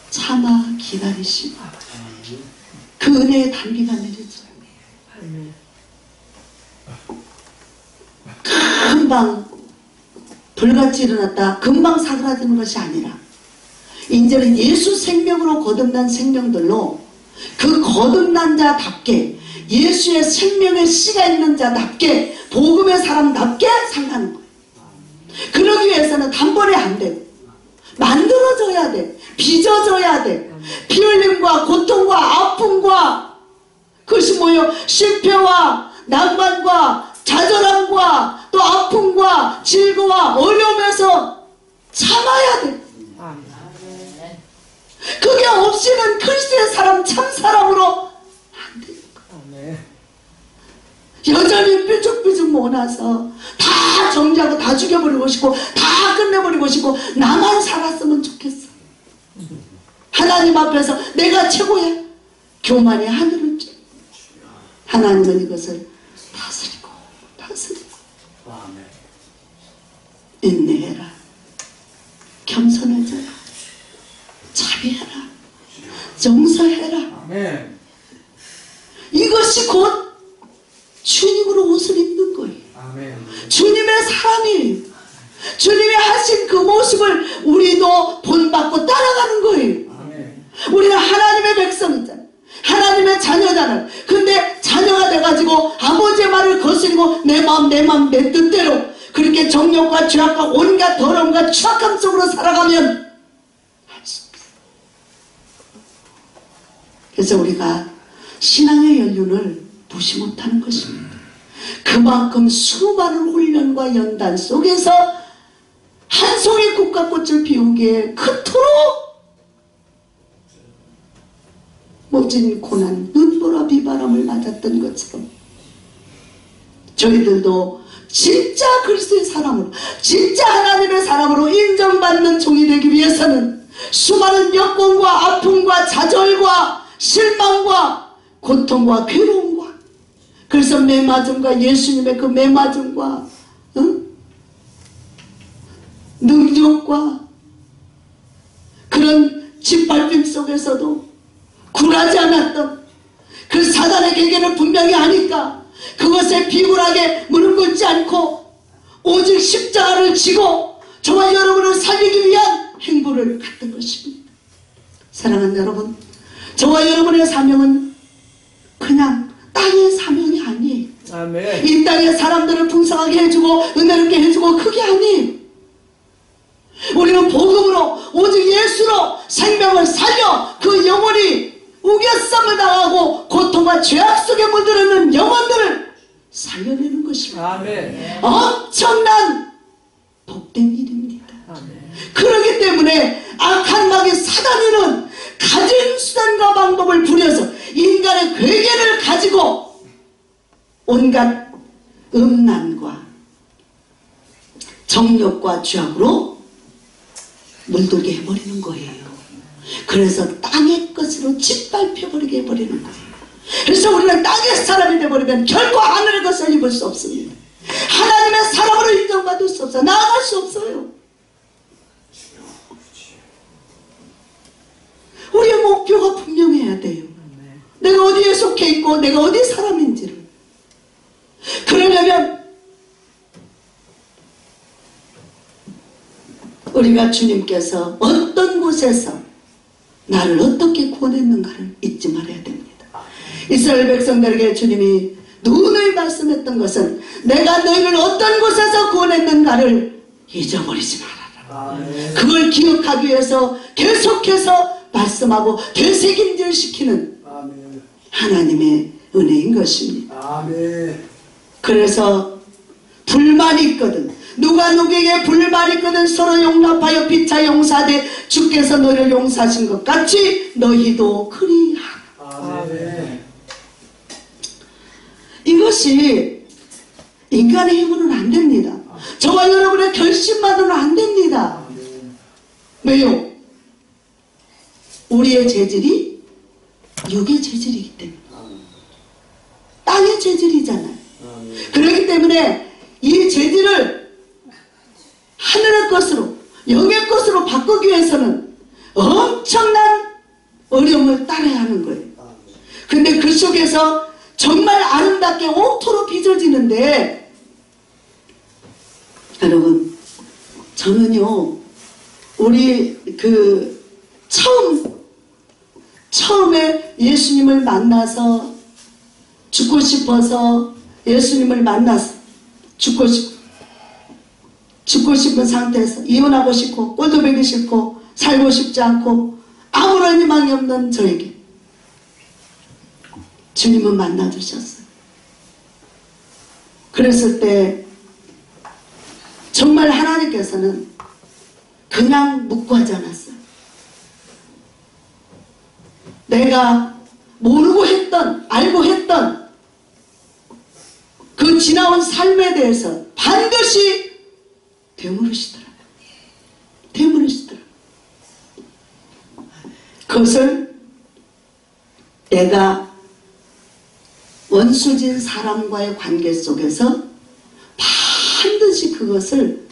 참아 기다리시고 그 은혜의 단비가 내려져요. 금방 불같이 일어났다 금방 사그라드는 것이 아니라 이제는 예수 생명으로 거듭난 생명들로 그 거듭난 자답게 예수의 생명의 씨가 있는 자답게 복음의 사람답게 살라는 거예요. 그러기 위해서는 단번에 안 돼. 만들어져야 돼. 빚어져야 돼. 피 흘림과 고통과 아픔과 그것이 뭐예요? 실패와 낭만과 좌절함과 또 아픔과 질고와 어려움에서 참아야 돼. 그게 없이는 그리스도의 사람 참 사람으로 안 되는 거야. 여전히 삐죽삐죽 모나서 다 정리하고 다 죽여버리고 싶고 다 끝내버리고 싶고 나만 살았으면 좋겠어. 하나님 앞에서 내가 최고야. 교만이 하늘을 쬐. 하나님은 이것을 다스리고 인내해라. 겸손해져라. 자비해라. 용서해라. 아멘. 이것이 곧 주님으로 옷을 입는 거예요. 아멘. 주님의 사람이에요. 주님이 하신 그 모습을 우리도 본받고 따라가는 거예요. 아멘. 우리는 하나님의 백성이잖아요. 하나님의 자녀잖아요. 근데 자녀가 돼가지고 아버지의 말을 거스리고 내 마음 내 뜻대로 그렇게 정욕과 죄악과 온갖 더러움과 추악함 속으로 살아가면 할 수 없어요. 그래서 우리가 신앙의 연륜을 무시 못하는 것입니다. 그만큼 수많은 훈련과 연단 속에서 한 송이 국화꽃을 피우기에 그토록 모진 고난, 눈보라 비바람을 맞았던 것처럼 저희들도 진짜 그리스도의 사람으로, 진짜 하나님의 사람으로 인정받는 종이 되기 위해서는 수많은 역공과 아픔과 좌절과 실망과 고통과 괴로움과 그래서 매맞음과 예수님의 그 매맞음과 능력과 그런 짓밟힘 속에서도 굴하지 않았던 그 사단의 계계를 분명히 아니까 그것에 비굴하게 무릎 꿇지 않고 오직 십자가를 지고 저와 여러분을 살리기 위한 행보를 갔던 것입니다. 사랑하는 여러분, 저와 여러분의 사명은 그냥 땅의 사명이 아니에요. 아멘. 이 땅의 사람들을 풍성하게 해주고 은혜롭게 해주고 그게 아니에요. 우리는 복음으로 오직 예수로 생명을 살려 그 영혼이 우겨쌈을 당하고 고통과 죄악 속에 물들어있는 영혼들을 살려내는 것입니다. 아멘. 엄청난 복된 일입니다. 아멘. 그렇기 때문에 악한 마귀 사단이는 가진 수단과 방법을 부려서 인간의 괴계를 가지고 온갖 음란과 정욕과 죄악으로 물들게 해버리는 거예요. 그래서 땅의 것으로 짓밟혀버리게 해버리는 거예요. 그래서 우리는 땅의 사람이 되어버리면 결코 하늘의 것을 입을 수 없습니다. 하나님의 사람으로 인정받을 수 없어요. 나아갈 수 없어요. 우리의 목표가 분명해야 돼요. 내가 어디에 속해 있고 내가 어디 사람인지를. 그러려면 우리가 주님께서 어떤 곳에서 나를 어떻게 구원했는가를 잊지 말아야 됩니다. 이스라엘 백성들에게 주님이 누누이 말씀했던 것은 내가 너희를 어떤 곳에서 구원했는가를 잊어버리지 말아라. 그걸 기억하기 위해서 계속해서 말씀하고 되새김질시키는 하나님의 은혜인 것입니다. 그래서 불만이 있거든, 누가 누구에게 불만이 있거든 서로 용납하여 피차 용서하되 주께서 너를 용서하신 것 같이 너희도 그리하라. 이것이 인간의 힘으로는 안 됩니다. 저와 여러분의 결심만으로는 안 됩니다. 왜요? 우리의 재질이 육의 재질이기 때문에, 땅의 재질이잖아요. 그렇기 때문에 이 재질을 하늘의 것으로 영의 것으로 바꾸기 위해서는 엄청난 어려움을 따라야 하는 거예요. 근데 그 속에서 정말 아름답게 옥토로 빚어지는데, 여러분, 저는요 우리 처음에 예수님을 만나서 죽고 싶어서 예수님을 만나서 죽고 싶은 상태에서 이혼하고 싶고 꼴도 보기 싫고 살고 싶지 않고 아무런 희망이 없는 저에게 주님은 만나주셨어요. 그랬을 때 정말 하나님께서는 그냥 묵고하지 않았어요. 내가 모르고 했던, 알고 했던 그 지나온 삶에 대해서 반드시 되물으시더라고요. 되물으시더라고요. 그것을 내가 원수진 사람과의 관계 속에서 반드시 그것을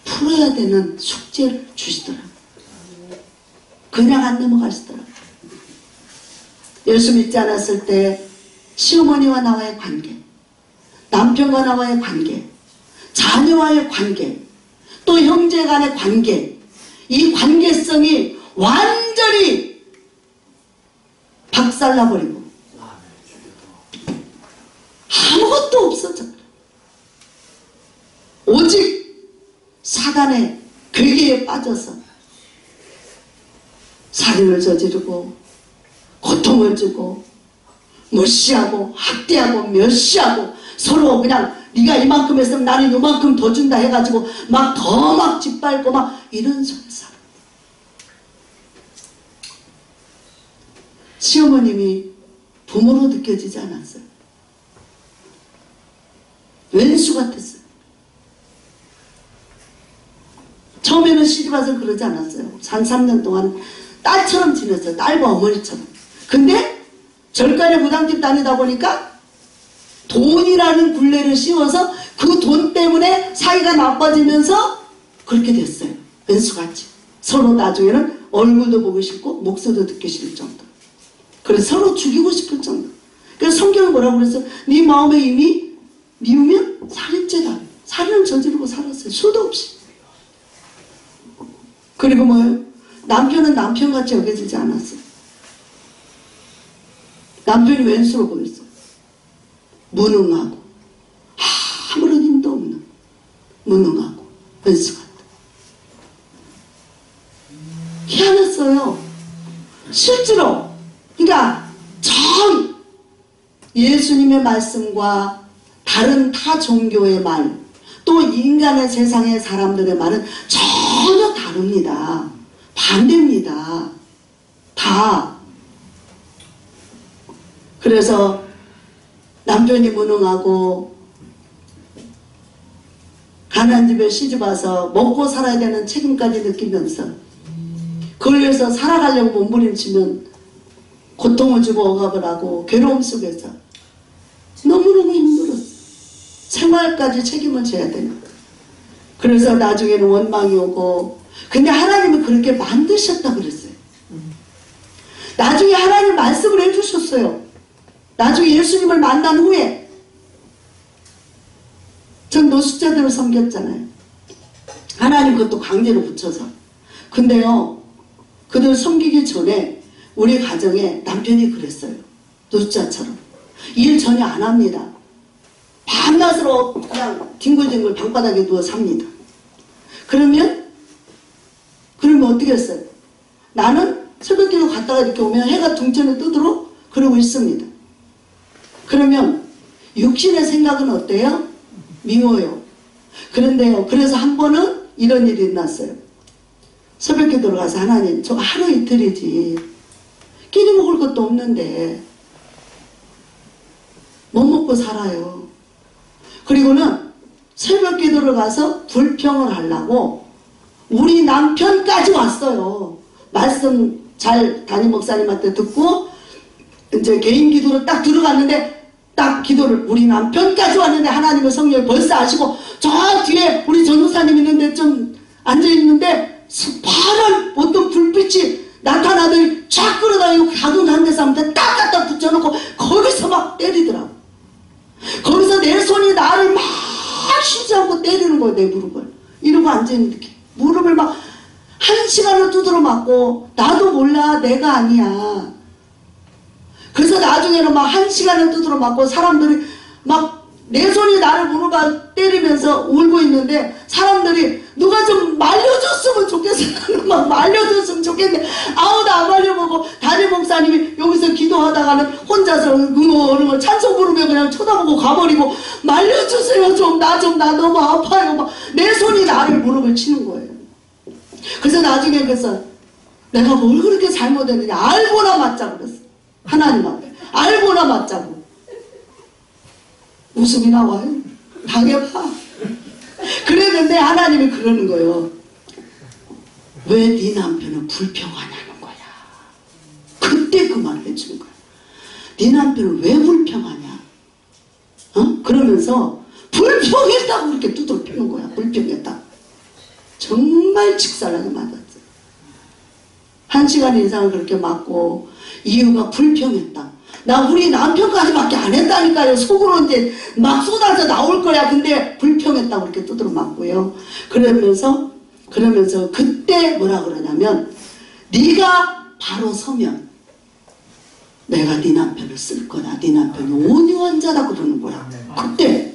풀어야 되는 숙제를 주시더라고요. 그냥 안 넘어가시더라고요. 예수 믿지 않았을 때 시어머니와 나와의 관계, 남편과 나와의 관계, 자녀와의 관계, 또 형제 간의 관계, 이 관계성이 완전히 박살나버리고 아무것도 없어졌다. 오직 사단의 괴계에 빠져서 살인을 저지르고 고통을 주고 무시하고 학대하고 멸시하고 서로 그냥 네가 이만큼 했으면 나는 이만큼 더 준다 해가지고 막 더 짓밟고 막 이런 속에 살아. 시어머님이 부모로 느껴지지 않았어요. 왼수 같았어요. 처음에는 시집와서 그러지 않았어요. 한 3년 동안 딸처럼 지냈어요. 딸과 어머니처럼. 근데 절간에 무당집 다니다 보니까 돈이라는 굴레를 씌워서 그 돈 때문에 사이가 나빠지면서 그렇게 됐어요. 왼수같이. 서로 나중에는 얼굴도 보고 싶고 목소리도 듣기 싫을 정도. 그래서 서로 죽이고 싶을 정도. 그래서 성경은 뭐라고 그랬어? 네 마음에 이미 미우면 살인죄다. 살인을 저지르고 살았어요. 수도 없이. 그리고 뭐예요? 남편은 남편같이 여겨지지 않았어요. 남편이 왼수로 보였어요. 무능하고 아무런 힘도 없는 무능하고 왼수 같다. 희한했어요. 실제로 그러니까 전 예수님의 말씀과 다른 타 종교의 말, 또 인간의 세상의 사람들의 말은 전혀 다릅니다. 반대입니다. 다. 그래서 남편이 무능하고 가난한 집에 시집와서 먹고 살아야 되는 책임까지 느끼면서 그걸 위해서 살아가려고 몸부림치면 고통을 주고 억압을 하고 괴로움 속에서 너무너무 힘들었어. 생활까지 책임을 져야 되니까. 그래서 나중에는 원망이 오고, 근데 하나님은 그렇게 만드셨다 그랬어요. 나중에 하나님 말씀을 해주셨어요. 나중에 예수님을 만난 후에 전 노숙자들을 섬겼잖아요. 하나님 그것도 강제로 붙여서. 근데요, 그들 섬기기 전에 우리 가정에 남편이 그랬어요. 노숙자처럼 일 전혀 안 합니다. 밤낮으로 그냥 뒹굴뒹굴 방바닥에 누워 삽니다. 그러면 어떻게 했어요? 나는 새벽기도 갔다가 이렇게 오면 해가 둥천에 뜨도록 그러고 있습니다. 그러면 육신의 생각은 어때요? 미워요. 그런데요, 그래서 한 번은 이런 일이 났어요. 새벽기도로 가서 하나님, 저 하루 이틀이지 끼니 먹을 것도 없는데 뭐 먹고 살아요. 그리고는 새벽기도를 가서 불평을 하려고 우리 남편까지 왔어요. 말씀 잘 담임 목사님한테 듣고 이제 개인 기도를 딱 들어갔는데 딱 기도를 우리 남편까지 왔는데 하나님의 성령을 벌써 아시고 저 뒤에 우리 전도사님 있는데 좀 앉아있는데 파란 어떤 불빛이 나타나더니 쫙 끌어다니고 가둔 한 데서 한테 딱 갖다 붙여놓고 거기서 막 때리더라고. 거기서 내 손이 나를 막 쉬지 않고 때리는 거예요. 내 무릎을. 이러고 앉아있는데 무릎을 막 1시간을 두드러 맞고 나도 몰라 내가 아니야. 그래서 나중에는 막 1시간을 두드러 맞고 사람들이 막 내 손이 나를 무릎을 때리면서 울고 있는데 사람들이 누가 좀 말려줬으면 좋겠어. 막 말려줬으면 좋겠네. 아우 나 안 말려보고 담임 목사님이 여기서 기도하다가는 혼자서 응어 찬송 부르며 그냥 쳐다보고 가버리고 말려주세요 좀 나 너무 아파요. 막 내 손이 나를 무릎을 치는 거예요. 그래서 나중에 그래서 내가 뭘 그렇게 잘못했느냐 알고나 맞자고 그랬어. 하나님 앞에 알고나 맞자고. 웃음이 나와요. 당해봐. 그랬는데 하나님이 그러는 거예요. 왜 네 남편은 불평하냐는 거야. 그때 그 말을 해주는 거야. 네 남편은 왜 불평하냐. 그러면서 불평했다고 그렇게 두드러 패는 거야. 불평했다고. 정말 직살나게 맞았어요. 1시간 이상을 그렇게 맞고 이유가 불평했다. 나 우리 남편까지밖에 안 했다니까요. 속으로 이제 막 쏟아져 나올 거야. 근데 불평했다고 그렇게 두드러 맞고요. 그러면서 그때 뭐라 그러냐면 네가 바로 서면 내가 네 남편을 쓸 거다. 네 남편이 온유한 자다 그러는 거야. 그때.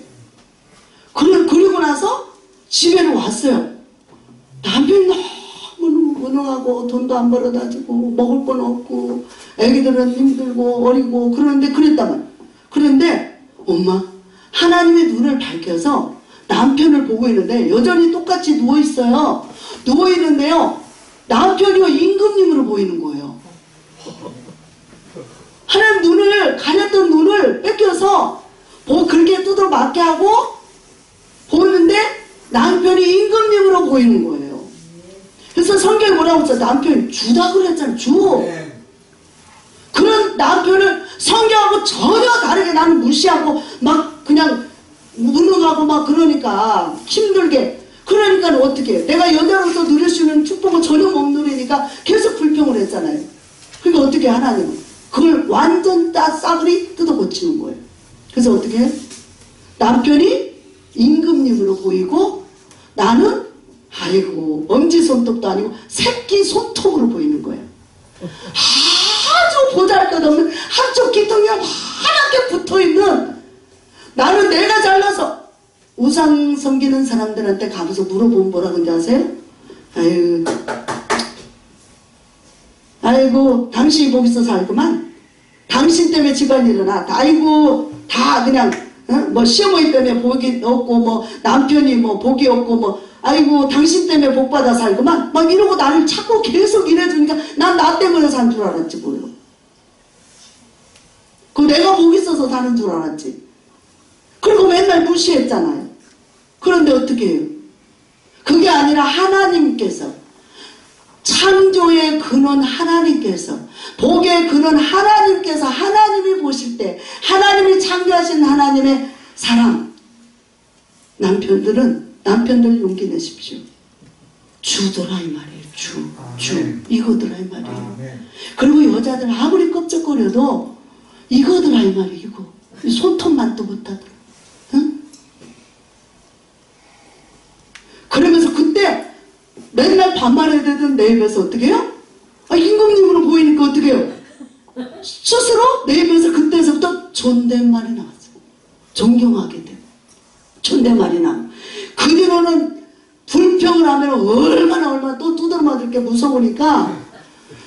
그리고 나서 집에는 왔어요. 남편이 너무 무능하고 돈도 안 벌어다 주고 먹을 건 없고 애기들은 힘들고 어리고 그러는데 그랬다만. 그런데 엄마 하나님의 눈을 밝혀서 남편을 보고 있는데 여전히 똑같이 누워있어요. 누워있는데요. 남편이요 임금님으로 보이는 거예요. 하나님 눈을 가렸던 눈을 뺏겨서 그렇게 두드러 맞게 하고 보는데 남편이 임금님으로 보이는 거예요. 그래서 성경에 뭐라고 했어? 남편이 주다 그랬잖아. 주. 그런 남편을 성경하고 전혀 다르게 나는 무시하고 막 그냥 무능하고 막 그러니까 힘들게. 그러니까 어떻게 해? 내가 여자로서 누릴 수 있는 축복을 전혀 못 누리니까 계속 불평을 했잖아요. 그러니까 어떻게 하나님은 그걸 완전 싸그리 뜯어 고치는 거예요. 그래서 어떻게 해? 남편이 임금님으로 보이고 나는 아이고 엄지손톱도 아니고 새끼 손톱으로 보이는 거예요. 아주 보잘것없는 한쪽 기둥이 환하게 붙어있는, 나는 내가 잘나서 우상 섬기는 사람들한테 가면서 물어보면 뭐라 그런지 아세요? 아이고 당신이 거기서 살구만. 당신 때문에 집안이 일어나. 아이고 다 그냥 뭐 시어머니 때문에 복이 없고 뭐 남편이 뭐 복이 없고 뭐 아이고 당신 때문에 복받아 살구만. 막 이러고 나를 자꾸 계속 이래주니까 난 나 때문에 산 줄 알았지 뭐요. 그 내가 복 있어서 사는 줄 알았지. 그리고 맨날 무시했잖아요. 그런데 어떻게 해요? 그게 아니라 하나님께서, 창조의 근원 하나님께서, 복의 근원 하나님께서, 하나님이 보실 때 하나님이 창조하신 하나님의 사랑, 남편들 용기 내십시오. 주더라 이 말이에요. 주 이거더라 이 말이에요. 그리고 여자들 아무리 껍적거려도 이거더라 이 말이에요. 이거 손톱만도 못하더라. 응? 그러면서 그때 맨날 반말해야 되던 내 입에서 어떻게 해요? 임금님으로 보이니까 어떻게 해요? 스스로 내 입에서 그때서부터 존댓말이 나왔어요. 존경하게 되고 존댓말이 나고, 그 뒤로는 불평을 하면 얼마나 또 두드러 맞을 게 무서우니까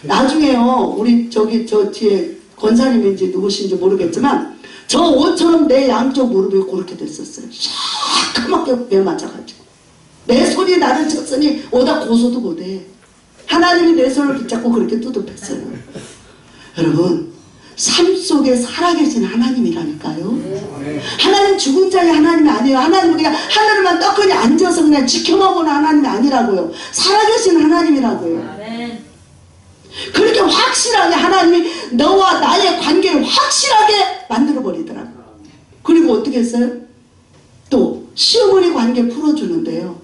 나중에요, 우리 저 뒤에 권사님인지 누구신지 모르겠지만 저 옷처럼 내 양쪽 무릎이 그렇게 됐었어요. 시커멓게 매 맞아가지고 내 손이 나를 쳤으니 오다 고소도 못해. 하나님이 내 손을 붙잡고 그렇게 뚜둑했어요. 여러분, 삶 속에 살아계신 하나님이라니까요. 하나님 죽은 자의 하나님이 아니에요. 하나님은 그냥 하늘에만 떡하니 앉아서 그냥 지켜만 보는 하나님이 아니라고요. 살아계신 하나님이라고요. 그렇게 확실하게 하나님이 너와 나의 관계를 확실하게 만들어버리더라고요. 그리고 어떻게 했어요? 또 시어머니 관계 풀어주는데요.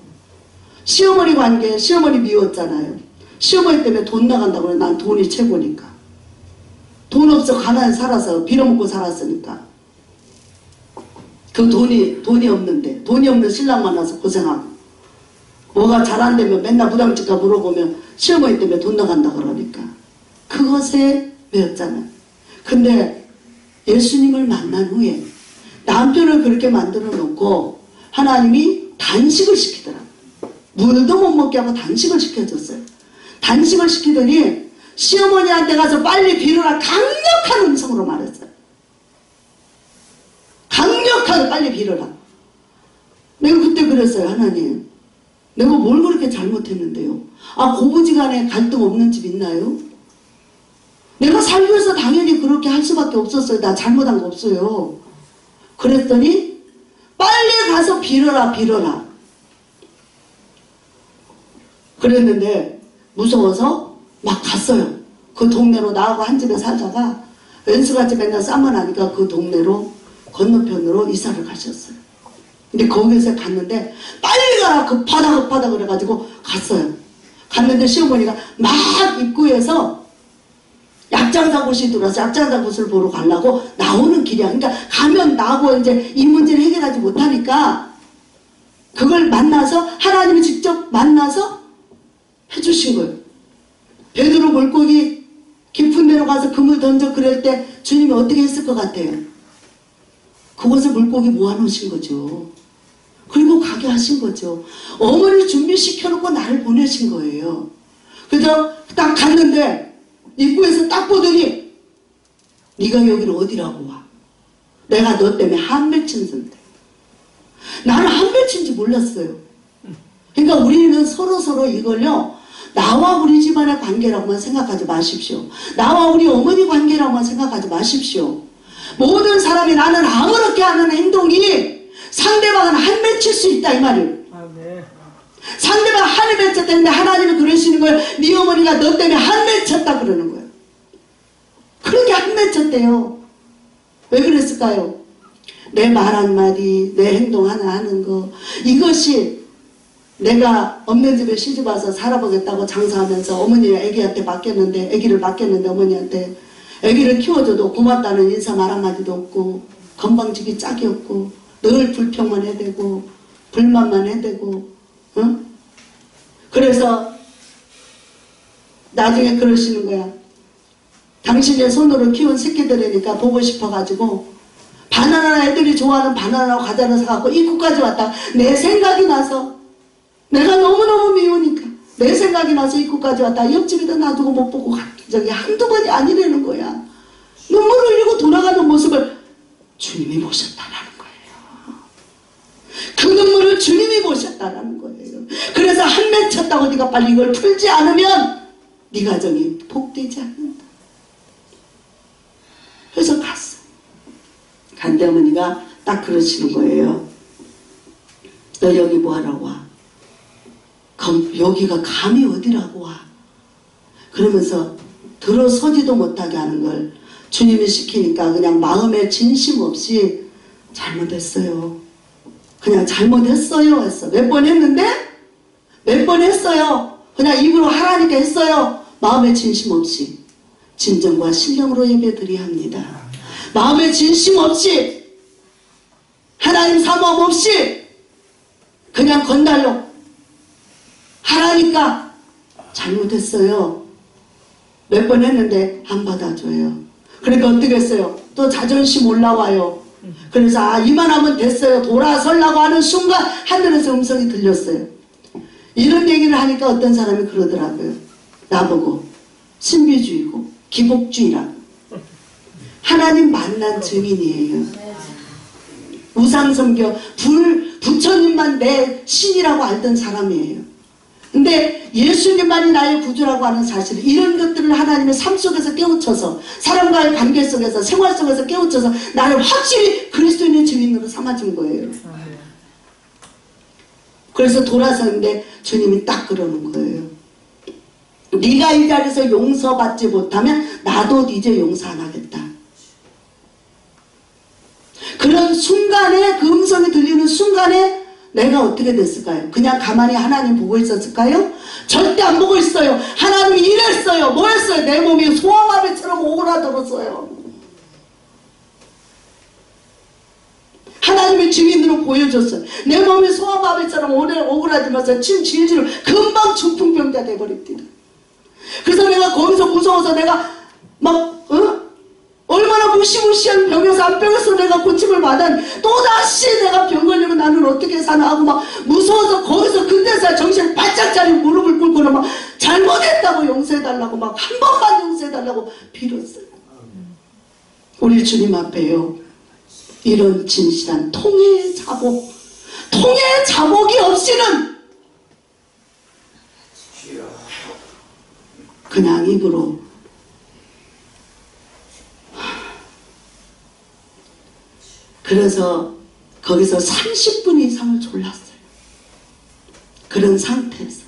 시어머니 관계, 시어머니 미웠잖아요. 시어머니 때문에 돈 나간다고 그래. 난 돈이 최고니까. 돈 없어 가난히 살아서 빌어먹고 살았으니까. 그 돈이 없는데, 돈이 없는 신랑 만나서 고생하고, 뭐가 잘 안 되면 맨날 무당집가 물어보면 시어머니 때문에 돈 나간다 그러니까 그것에 매였잖아요. 근데 예수님을 만난 후에 남편을 그렇게 만들어 놓고 하나님이 단식을 시키더라고요. 물도 못 먹게 하고 단식을 시켜줬어요. 단식을 시키더니 시어머니한테 가서 빨리 빌어라 강력한 음성으로 말했어요. 강력하게 빨리 빌어라. 내가 그때 그랬어요. 하나님, 내가 뭘 그렇게 잘못했는데요? 고부지간에 갈등 없는 집 있나요? 내가 살기 위해서 당연히 그렇게 할 수밖에 없었어요. 나 잘못한 거 없어요. 그랬더니 빨리 가서 빌어라. 그랬는데 무서워서 막 갔어요. 그 동네로 나하고 한 집에 살다가 왼수같이 맨날 싸만 하니까 그 동네로 건너편으로 이사를 가셨어요. 근데 거기서 갔는데 빨리 가라 급하다 그래가지고 갔어요. 갔는데 시어머니가 막 입구에서 약장사 곳이 들어와서 약장사 곳을 보러 가려고 나오는 길이야. 그러니까 가면 나하고 이제 이 문제를 해결하지 못하니까 그걸 만나서 하나님이 직접 만나서 해주신 거예요. 베드로 물고기 깊은 데로 가서 그물 던져 그럴 때 주님이 어떻게 했을 것 같아요? 그곳에 물고기 모아놓으신 거죠. 그리고 가게 하신 거죠. 어머니를 준비시켜놓고 나를 보내신 거예요. 그래서 딱 갔는데 입구에서 딱 보더니 네가 여기를 어디라고 와? 내가 너 때문에 한 맺힌 건데. 나는 한 맺힌지 몰랐어요. 그러니까 우리는 서로 이걸요, 나와 우리 집안의 관계라고만 생각하지 마십시오. 나와 우리 어머니 관계라고만 생각하지 마십시오. 모든 사람이 나는 아무렇게 하는 행동이 상대방은 한 맺힐 수 있다 이 말이에요. 상대방 한이 맺혔다는데 하나님이 그러시는 거예요. 네 어머니가 너 때문에 한 맺혔다 그러는 거예요. 그렇게 한 맺혔대요. 왜 그랬을까요? 내 말 한마디, 내 행동 하나 하는 거, 이것이 내가 없는 집에 시집와서 살아보겠다고 장사하면서 어머니 애기한테 맡겼는데, 애기를 맡겼는데 어머니한테 애기를 키워줘도 고맙다는 인사 말 한마디도 없고, 건방지기 짝이 없고, 늘 불평만 해대고 불만만 해대고, 응? 그래서 나중에 그러시는 거야. 당신의 손으로 키운 새끼들이니까 보고 싶어가지고 바나나, 애들이 좋아하는 바나나 과자를 사갖고 입구까지 왔다. 내 생각이 나서, 내가 너무너무 미우니까 내 생각이 나서 입구까지 왔다. 옆집에다 놔두고 못 보고 저기 한두 번이 아니라는 거야. 눈물을 흘리고 돌아가는 모습을 주님이 보셨다라는 거예요. 그 눈물을 주님이 보셨다라는 거예요. 그래서 한 맺 쳤다고 네가 빨리 이걸 풀지 않으면 네 가정이 복되지 않는다. 그래서 갔어. 간대 어머니가 딱 그러시는 거예요. 너 여기 뭐하라고 와? 여기가 감히 어디라고 와? 그러면서 들어서지도 못하게 하는 걸 주님이 시키니까 그냥 마음에 진심 없이 잘못했어요. 그냥 잘못했어요 했어. 몇 번 했는데? 몇 번 했어요. 그냥 입으로 하라니까 했어요. 마음에 진심 없이. 진정과 신령으로 예배드려야 합니다. 마음에 진심 없이, 하나님 사모함 없이 그냥 건달로 하라니까 잘못했어요. 몇 번 했는데 안 받아줘요. 그러니까 어떻게 했어요? 또 자존심 올라와요. 그래서 이만하면 됐어요. 돌아서려고 하는 순간 하늘에서 음성이 들렸어요. 이런 얘기를 하니까 어떤 사람이 그러더라고요. 나보고 신비주의고 기복주의라고. 하나님 만난 증인이에요. 우상성교 부처님만 내 신이라고 알던 사람이에요. 근데 예수님만이 나의 구주라고 하는 사실, 이런 것들을 하나님의 삶 속에서 깨우쳐서, 사람과의 관계 속에서, 생활 속에서 깨우쳐서 나를 확실히 그리스도인의 증인으로 삼아준 거예요. 그래서 돌아서는데 주님이 딱 그러는 거예요. 네가 이 자리에서 용서받지 못하면 나도 이제 용서 안 하겠다. 그런 순간에, 그 음성이 들리는 순간에 내가 어떻게 됐을까요? 그냥 가만히 하나님 보고 있었을까요? 절대 안 보고 있어요. 하나님이 이랬어요. 뭐 했어요? 내 몸이 소아마비처럼 오그라들었어요. 하나님의 증인으로 보여줬어요. 내 몸이 소아마비처럼 오그라들면서 침 질질 금방 중풍병자 돼버립니다. 그래서 내가 거기서 무서워서 내가 막 얼마나 무시무시한 병에서 안 병에서 내가 고침을 받았는데 또다시 내가 병 걸리면 나는 어떻게 사나 하고 막 무서워서 거기서 그때서야 정신 바짝 차리고 무릎을 꿇고는 막 잘못했다고 용서해달라고 막 한 번만 용서해달라고 빌었어요. 우리 주님 앞에요, 이런 진실한 통해의 자복이 없이는 그냥 입으로 그래서 거기서 30분 이상을 졸랐어요. 그런 상태에서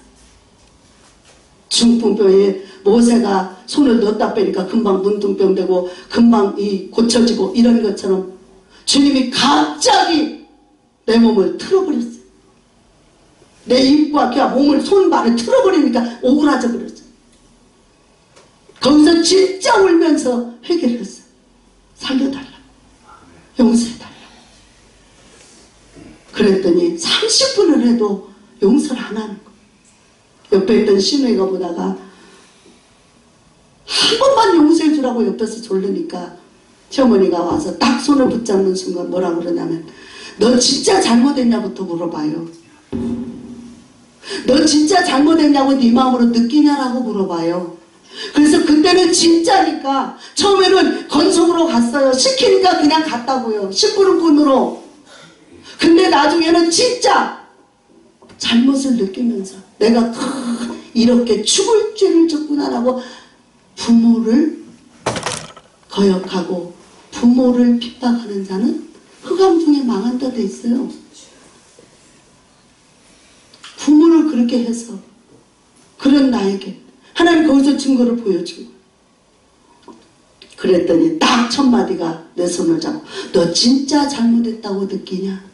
중풍병에 모세가 손을 넣었다 빼니까 금방 문둥병 되고 금방 고쳐지고 이런 것처럼 주님이 갑자기 내 몸을 틀어버렸어요. 내 입과 귀와 몸을 손발을 틀어버리니까 오그라져 버렸어요. 거기서 진짜 울면서 회개를 했어요. 살려달라고, 용서해달라고. 그랬더니 30분을 해도 용서를 안 하는 거예요. 옆에 있던 시누이가 보다가 한 번만 용서해 주라고 옆에서 졸르니까 시어머니가 와서 딱 손을 붙잡는 순간 뭐라 그러냐면, 너 진짜 잘못했냐부터 물어봐요. 너 진짜 잘못했냐고 네 마음으로 느끼냐라고 물어봐요. 그래서 그때는 진짜니까 처음에는 건성으로 갔어요. 시키니까 그냥 갔다고요. 시끄럽군으로. 근데 나중에는 진짜 잘못을 느끼면서 내가 이렇게 죽을 죄를 졌구나라고 부모를 거역하고 부모를 핍박하는 자는 흑암 중에 망한다 돼 있어요. 부모를 그렇게 해서 그런 나에게 하나님 거기서 증거를 보여준 거예요. 그랬더니 딱 첫 마디가 내 손을 잡고, 너 진짜 잘못했다고 느끼냐?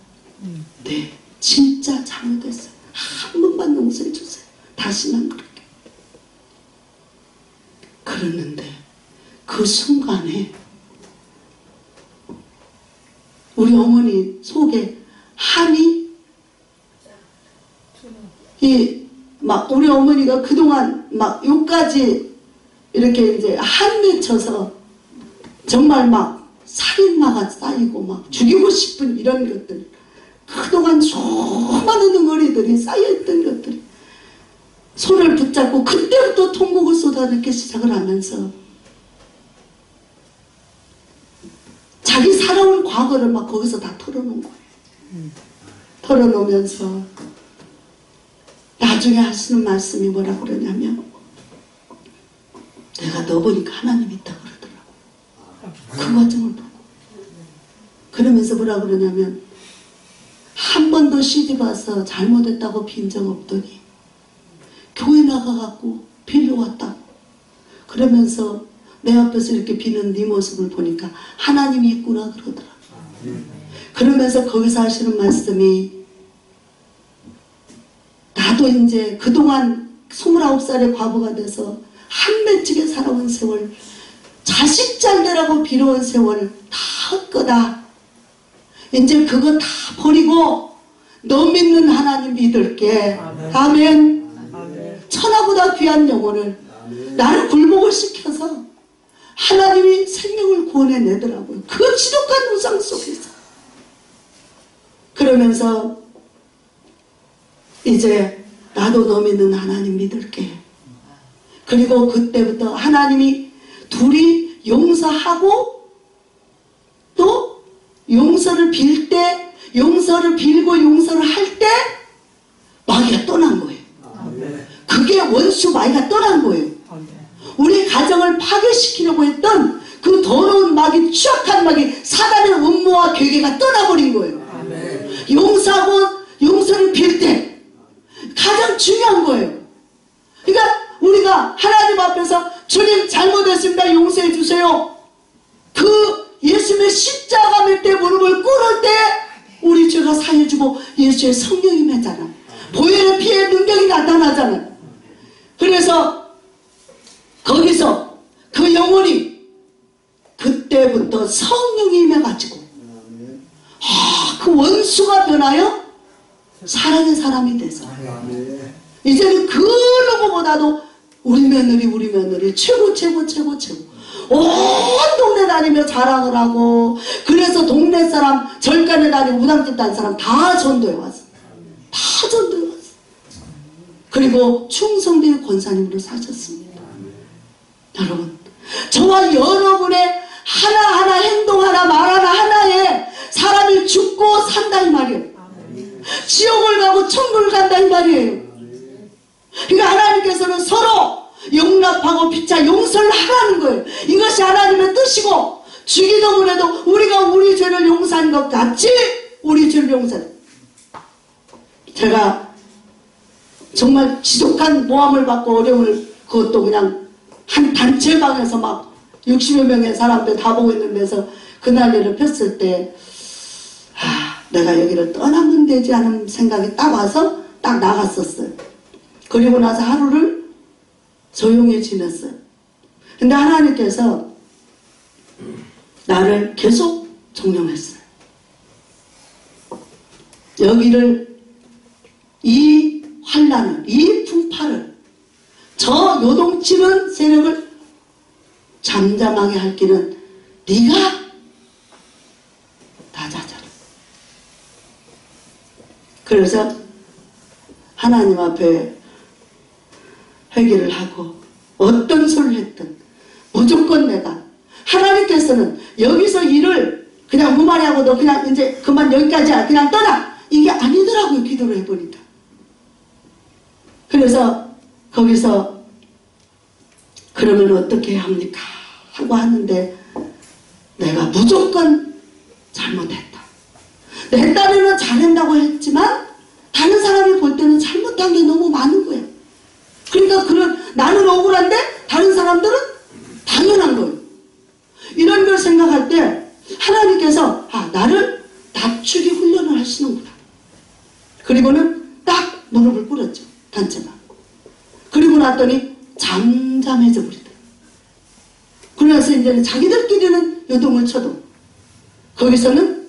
네, 진짜 잘못했어요. 한 번만 용서해 주세요. 다시는 안 그럴게. 그랬는데 그 순간에 우리 어머니 속에 한이 막 우리 어머니가 그동안 막 요까지 이렇게 이제 한 맺혀서 정말 막 살인마가 쌓이고 막 죽이고 싶은 이런 것들, 그동안 수많은 응어리들이 쌓여있던 것들이 손을 붙잡고 그때부터 통곡을 쏟아내기 시작을 하면서 자기 살아온 과거를 막 거기서 다 털어놓은 거예요. 털어놓으면서 나중에 하시는 말씀이 뭐라 그러냐면, 내가 너 보니까 하나님 있다 그러더라고. 그 과정을 보고. 그러면서 뭐라 그러냐면, 한 번도 시집 와서 잘못했다고 빈 적 없더니 교회 나가갖고 빌려왔다고. 그러면서 내 앞에서 이렇게 비는 네 모습을 보니까 하나님이 있구나 그러더라고. 그러면서 거기서 하시는 말씀이, 나도 이제 그동안 29살의 과부가 돼서 한맺히게 살아온 세월, 자식 잘 되라고 빌어온 세월 다 헛거다. 이제 그거 다 버리고 너 믿는 하나님 믿을게. 아멘. 아멘. 천하보다 귀한 영혼을, 나를 굴복을 시켜서 하나님이 생명을 구원해내더라고요. 그 지독한 우상 속에서. 그러면서 이제 나도 너 믿는 하나님 믿을게. 그리고 그때부터 하나님이 둘이 용서하고 또 용서를 빌 때, 용서를 빌고 용서를 할 때 마귀가 떠난 거예요. 그게 원수 마귀가 떠난 거예요. 우리 가정을 파괴시키려고 했던 그 더러운 마귀, 추악한 마귀, 사단의 음모와 괴계가 떠나버린 거예요. 용서하고 용서를 빌 때 가장 중요한 거예요. 그러니까 우리가 하나님 앞에서 주님 잘못했습니다, 용서해 주세요. 그 예수님의 십자가 맬 때 무릎을 꿇을 때 우리 죄가 사해주고 예수의 성령이 맺잖아. 보혈의 피의 능력이 나타나잖아. 그래서 거기서 그 영혼이 그때부터 성령이 임해가지고 그 원수가 변하여 사랑의 사람이 돼서 이제는 그 누구보다도 우리 며느리 최고 온 동네 다니며 자랑을 하고, 그래서 동네 사람, 절간에 다니고 무당집 다니는 사람 다 전도해 왔어. 다 전도해 왔어. 그리고 충성되의 권사님으로 사셨습니다. 여러분, 저와 여러분의 하나하나 행동 하나 말 하나에 사람이 죽고 산다 이 말이에요. 지옥을 가고 천국을 간다 이 말이에요. 그러니까 하나님께서는 서로 용납하고 피차 용서를 하라는 거예요. 이것이 하나님의 뜻이고, 주기도문에도 우리가 우리 죄를 용서한 것 같이 우리 죄를 용서해. 제가 정말 지독한 모함을 받고 어려움을, 그것도 그냥 한 단체방에서 막 60여 명의 사람들 다 보고 있는 데서 그날래를 폈을 때, 내가 여기를 떠나면 되지 하는 생각이 딱 와서 딱 나갔었어요. 그리고 나서 하루를 조용히 지냈어요. 근데 하나님께서 나를 계속 종용했어요. 여기를, 이 환란을, 이 풍파를, 저 요동치는 세력을 잠잠하게 할 길은 네가 다 찾아라. 그래서 하나님 앞에 회개를 하고 어떤 소리를 했든 무조건 내가, 하나님께서는 여기서 일을 그냥 무마리하고 너 그냥 이제 그만 여기까지야 그냥 떠나, 이게 아니더라고요. 기도를 해보니까. 그래서 거기서 그러면 어떻게 합니까 하고 하는데, 내가 무조건 잘못했다. 내 딴에는 잘한다고 했지만 다른 사람이 볼 때는 잘못한 게 너무 많은 거예요. 그러니까 나는 억울한데 다른 사람들은 당연한 거예요. 이런 걸 생각할 때 하나님께서 나를 낮추기 훈련을 하시는구나. 그리고는 딱 무릎을 놨더니 잠잠해져 버리더라. 그러면서 이제는 자기들끼리는 요동을 쳐도 거기서는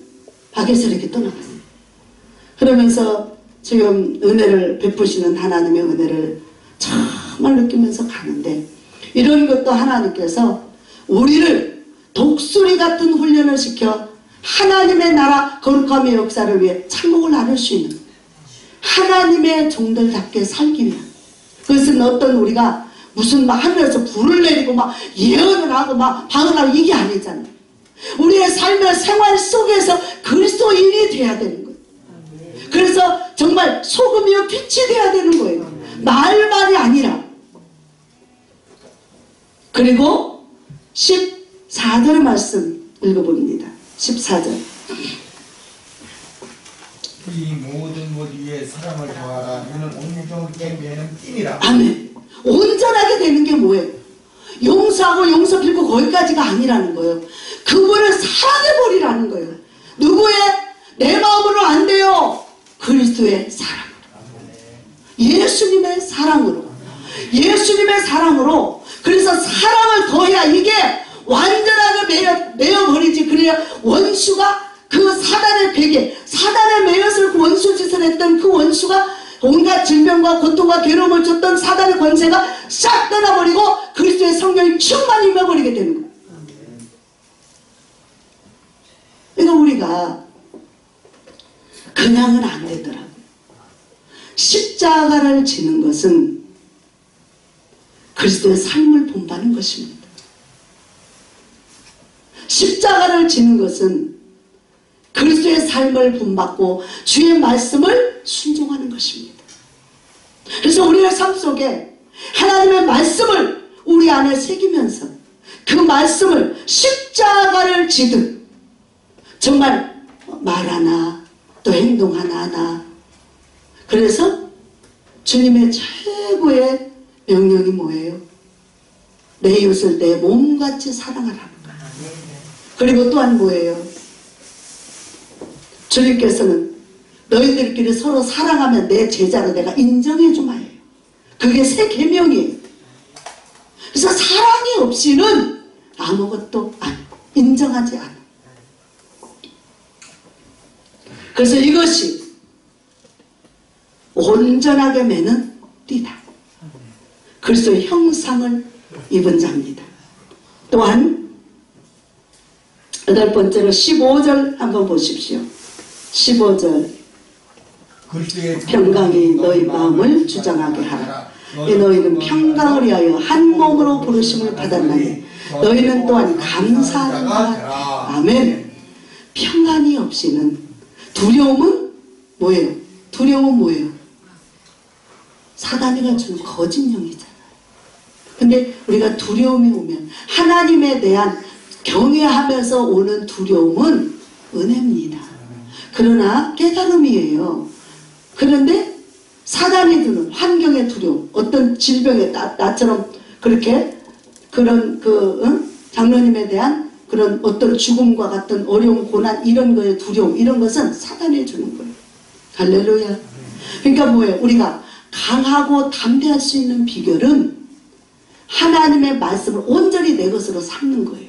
바게셀에게 떠나갔어요. 그러면서 지금 은혜를 베푸시는 하나님의 은혜를 정말 느끼면서 가는데, 이런 것도 하나님께서 우리를 독수리 같은 훈련을 시켜 하나님의 나라 거룩함의 역사를 위해 창공을 나눌 수 있는 하나님의 종들답게 살기 위한, 그것은 어떤 우리가 무슨 막 하늘에서 불을 내리고 막 예언을 하고 막 방언하고 이게 아니잖아요. 우리의 삶의 생활 속에서 그리스도인이 돼야 되는 거예요. 그래서 정말 소금이요 빛이 돼야 되는 거예요. 말만이 아니라. 그리고 14절의 말씀 읽어봅니다. 14절. 이 모든 것 위에 사랑을 더하라. 이는 온전하게 되는 띠니라. 아멘. 온전하게 되는 게 뭐예요? 용서하고 용서 빌고 거기까지가 아니라는 거예요. 그분을 사랑해버리라는 거예요. 누구의? 내 마음으로 안 돼요. 그리스도의 사랑으로. 예수님의 사랑으로. 예수님의 사랑으로. 그래서 사랑을 더해야 이게 완전하게 매어버리지. 그래야 원수가 그 사단의 베개, 사단의 매였을 그 원수 짓을 했던 그 원수가 온갖 질병과 고통과 괴로움을 줬던 사단의 권세가 싹 떠나버리고 그리스도의 성령이 충만히 임해버리게 되는 거예요. 그러니까 우리가 그냥은 안 되더라고요. 십자가를 지는 것은 그리스도의 삶을 본받는 것입니다. 십자가를 지는 것은 그리스도의 삶을 본받고 주의 말씀을 순종하는 것입니다. 그래서 우리의 삶 속에 하나님의 말씀을 우리 안에 새기면서 그 말씀을 십자가를 지듯 정말 말 하나 또 행동 하나. 그래서 주님의 최고의 명령이 뭐예요? 내 이웃을 내 몸같이 사랑하라는 거예요. 그리고 또한 뭐예요? 주님께서는 너희들끼리 서로 사랑하면 내 제자로 내가 인정해 주마예요. 그게 새 계명이에요. 그래서 사랑이 없이는 아무것도 인정하지 않아. 그래서 이것이 온전하게 매는 띠다. 그리스도의 형상을 입은 자입니다. 또한 8번째로 15절 한번 보십시오. 15절. 평강이 너희 마음을 주장하게 하라. 이 너희는 평강을 위하여 한 몸으로 부르심을 받았나니 너희는 또한 감사하는 바 되라. 아멘. 평안이 없이는 두려움은 뭐예요? 두려움은 뭐예요? 사단이가 주는 거짓령이잖아요. 근데 우리가 두려움이 오면 하나님에 대한 경외하면서 오는 두려움은 은혜입니다. 그러나 깨달음이에요. 그런데 사단이 드는 환경의 두려움, 어떤 질병에 나처럼 그렇게 그런 장로님에 대한 그런 어떤 죽음과 같은 어려움, 고난 이런 거에 두려움, 이런 것은 사단이 주는 거예요. 할렐루야. 그러니까 뭐예요? 우리가 강하고 담대할 수 있는 비결은 하나님의 말씀을 온전히 내 것으로 삼는 거예요.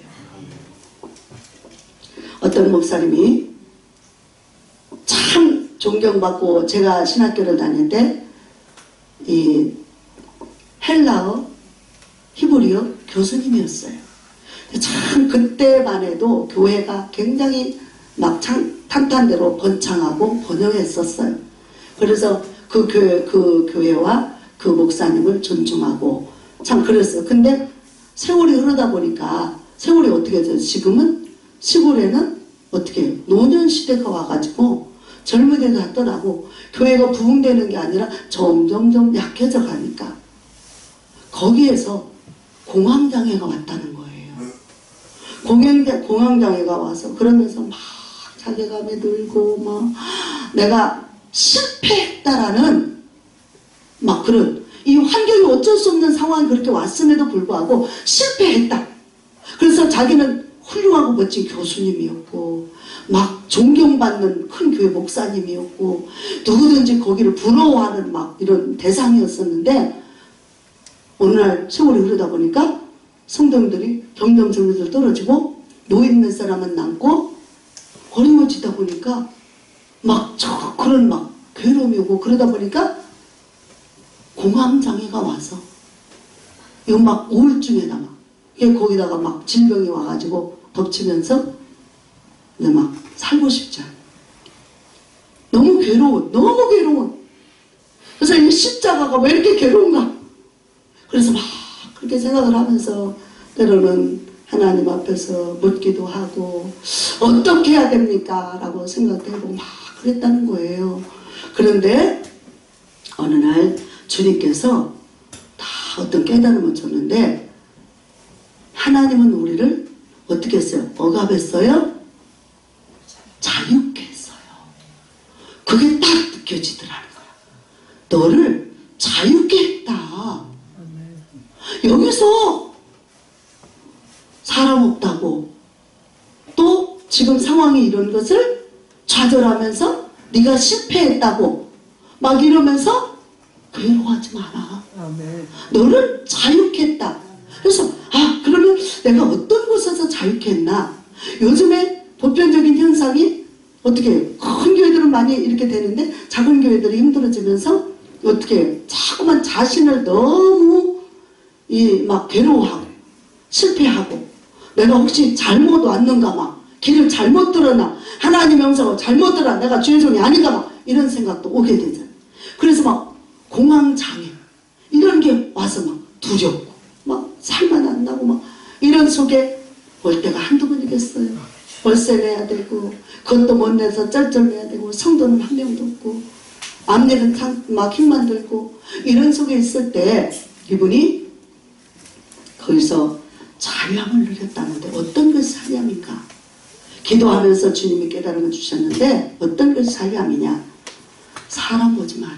어떤 목사님이 참 존경받고, 제가 신학교를 다닐 때 이 헬라어, 히브리어 교수님이었어요. 참 그때만 해도 교회가 굉장히 막 탄탄대로 번창하고 번영했었어요. 그래서 그 교회와 그 목사님을 존중하고 참 그랬어요. 근데 세월이 흐르다 보니까 세월이 어떻게 돼요? 지금은 시골에는 어떻게 해요? 노년 시대가 와가지고 젊은 애가 왔더라고. 교회가 부흥되는 게 아니라 점점점 약해져 가니까 거기에서 공황장애가 왔다는 거예요. 공황장애가 와서 그러면서 막 자괴감에 들고 막 내가 실패했다라는 막 그런, 이 환경이 어쩔 수 없는 상황이 그렇게 왔음에도 불구하고 실패했다. 그래서 자기는 훌륭하고 멋진 교수님이었고 막 존경받는 큰 교회 목사님이었고 누구든지 거기를 부러워하는 막 이런 대상이었었는데 어느 날 세월이 흐르다 보니까 성도님들이 점점 떨어지고 노인 몇 사람은 남고 어려워지다 보니까 막 그런 막 괴로움이 오고 그러다 보니까 공황장애가 와서 이거 막 우울증에다 막 거기다가 막 질병이 와가지고 덮치면서 이제 막 살고 싶지 않아. 너무 괴로운. 그래서 이 십자가가 왜 이렇게 괴로운가? 그래서 막 그렇게 생각을 하면서 때로는 하나님 앞에서 묻기도 하고 어떻게 해야 됩니까? 라고 생각도 해보고 막 그랬다는 거예요. 그런데 어느 날 주님께서 다 어떤 깨달음을 줬는데 하나님은 우리를 어떻게 했어요? 억압했어요? 자유케 했어요. 그게 딱 느껴지더라는 거야. 너를 자유케 했다. 여기서 사람 없다고 또 지금 상황이 이런 것을 좌절하면서 네가 실패했다고 막 이러면서 괴로워하지 마라. 너를 자유케 했다. 그래서 그러면 내가 어떤 곳에서 자유케 했나? 요즘에 보편적인 현상이 어떻게 큰 교회들은 많이 이렇게 되는데 작은 교회들이 힘들어지면서 어떻게 자꾸만 자신을 너무 막 괴로워하고 실패하고 내가 혹시 잘못 왔는가 막 길을 잘못 들었나 하나님 명성을 잘못 들었나 내가 주의 종이 아닌가 막 이런 생각도 오게 되잖아. 그래서 막 공황장애 이런 게 와서 막 두렵고 막 살만 안 나고 막 이런 속에 올 때가 한두 번이겠어요. 월세 내야 되고 그것도 못 내서 쩔쩔매야 되고 성도는 한 명도 없고 앞일은 막 힘만 들고 이런 속에 있을 때 이분이 거기서 자유함을 누렸다는데 어떤 것이 자유함인가? 기도하면서 주님이 깨달음을 주셨는데 어떤 것이 자유함이냐? 사람 보지 마라.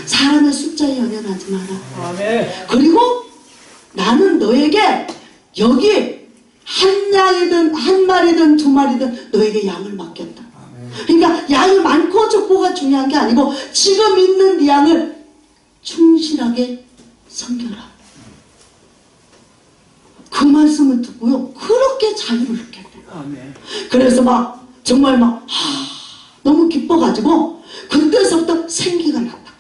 사람의 숫자에 연연하지 마라. 그리고 나는 너에게 여기 한 양이든 한 마리든 두 마리든 너에게 양을 맡겼다. 그러니까 양이 많고 적고가 중요한 게 아니고 지금 있는 네 양을 충실하게 섬겨라. 그 말씀을 듣고요. 그렇게 자유를 느꼈대요. 그래서 막 정말 막 너무 기뻐가지고 그때서부터 생기가 났다.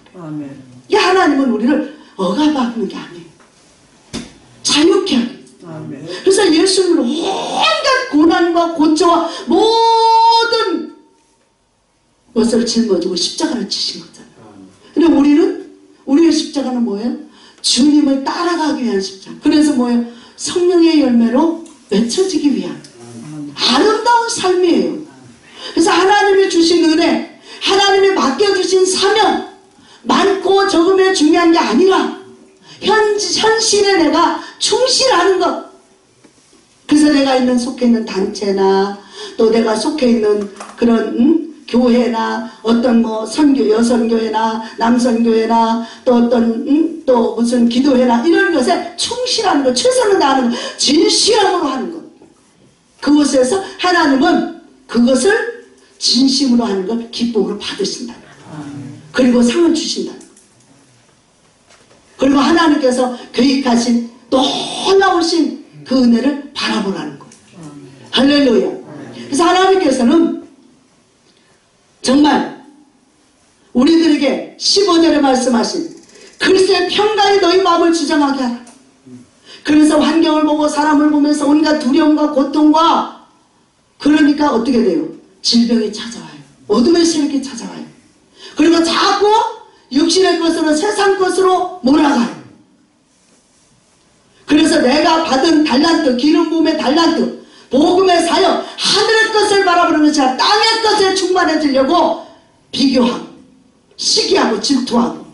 이 하나님은 우리를 억압하는 게 아니에요. 자유케 하게. 그래서 예수님은 온갖 고난과 고초와 모든 것을 짊어지고 십자가를 지신 거잖아요. 근데 우리의 십자가는 뭐예요? 주님을 따라가기 위한 십자가. 그래서 뭐예요? 성령의 열매로 맺혀지기 위한 아름다운 삶이에요. 그래서 하나님이 주신 은혜, 하나님이 맡겨주신 사명, 많고 적음에 중요한 게 아니라 현실에 내가 충실하는 것. 그래서 내가 속해 있는 단체나 또 내가 속해 있는 그런 교회나 어떤 뭐 선교 여선교회나 남선교회나 또 어떤 또 무슨 기도회나 이런 것에 충실하는 것, 최선을 다하는 것, 진실함으로 하는 것. 그것에서 하나님은 그것을 진심으로 하는 걸 기쁨으로 받으신다. 그리고 상을 주신다. 그리고 하나님께서 계획하신 놀라우신 그 은혜를 바라보라는 거예요. 할렐루야. 그래서 하나님께서는 정말 우리들에게 15절에 말씀하신 글쎄 평강이 너희 마음을 주장하게 하라. 그래서 환경을 보고 사람을 보면서 온갖 두려움과 고통과 그러니까 어떻게 돼요? 질병이 찾아와요. 어둠의 세력이 찾아와요. 그리고 자꾸 육신의 것으로 세상 것으로 몰아가요. 그래서 내가 받은 달란트, 기름 부음의 달란트, 복음의 사역, 하늘의 것을 바라보는 것이 아니라 땅의 것에 충만해지려고 비교하고 시기하고 질투하고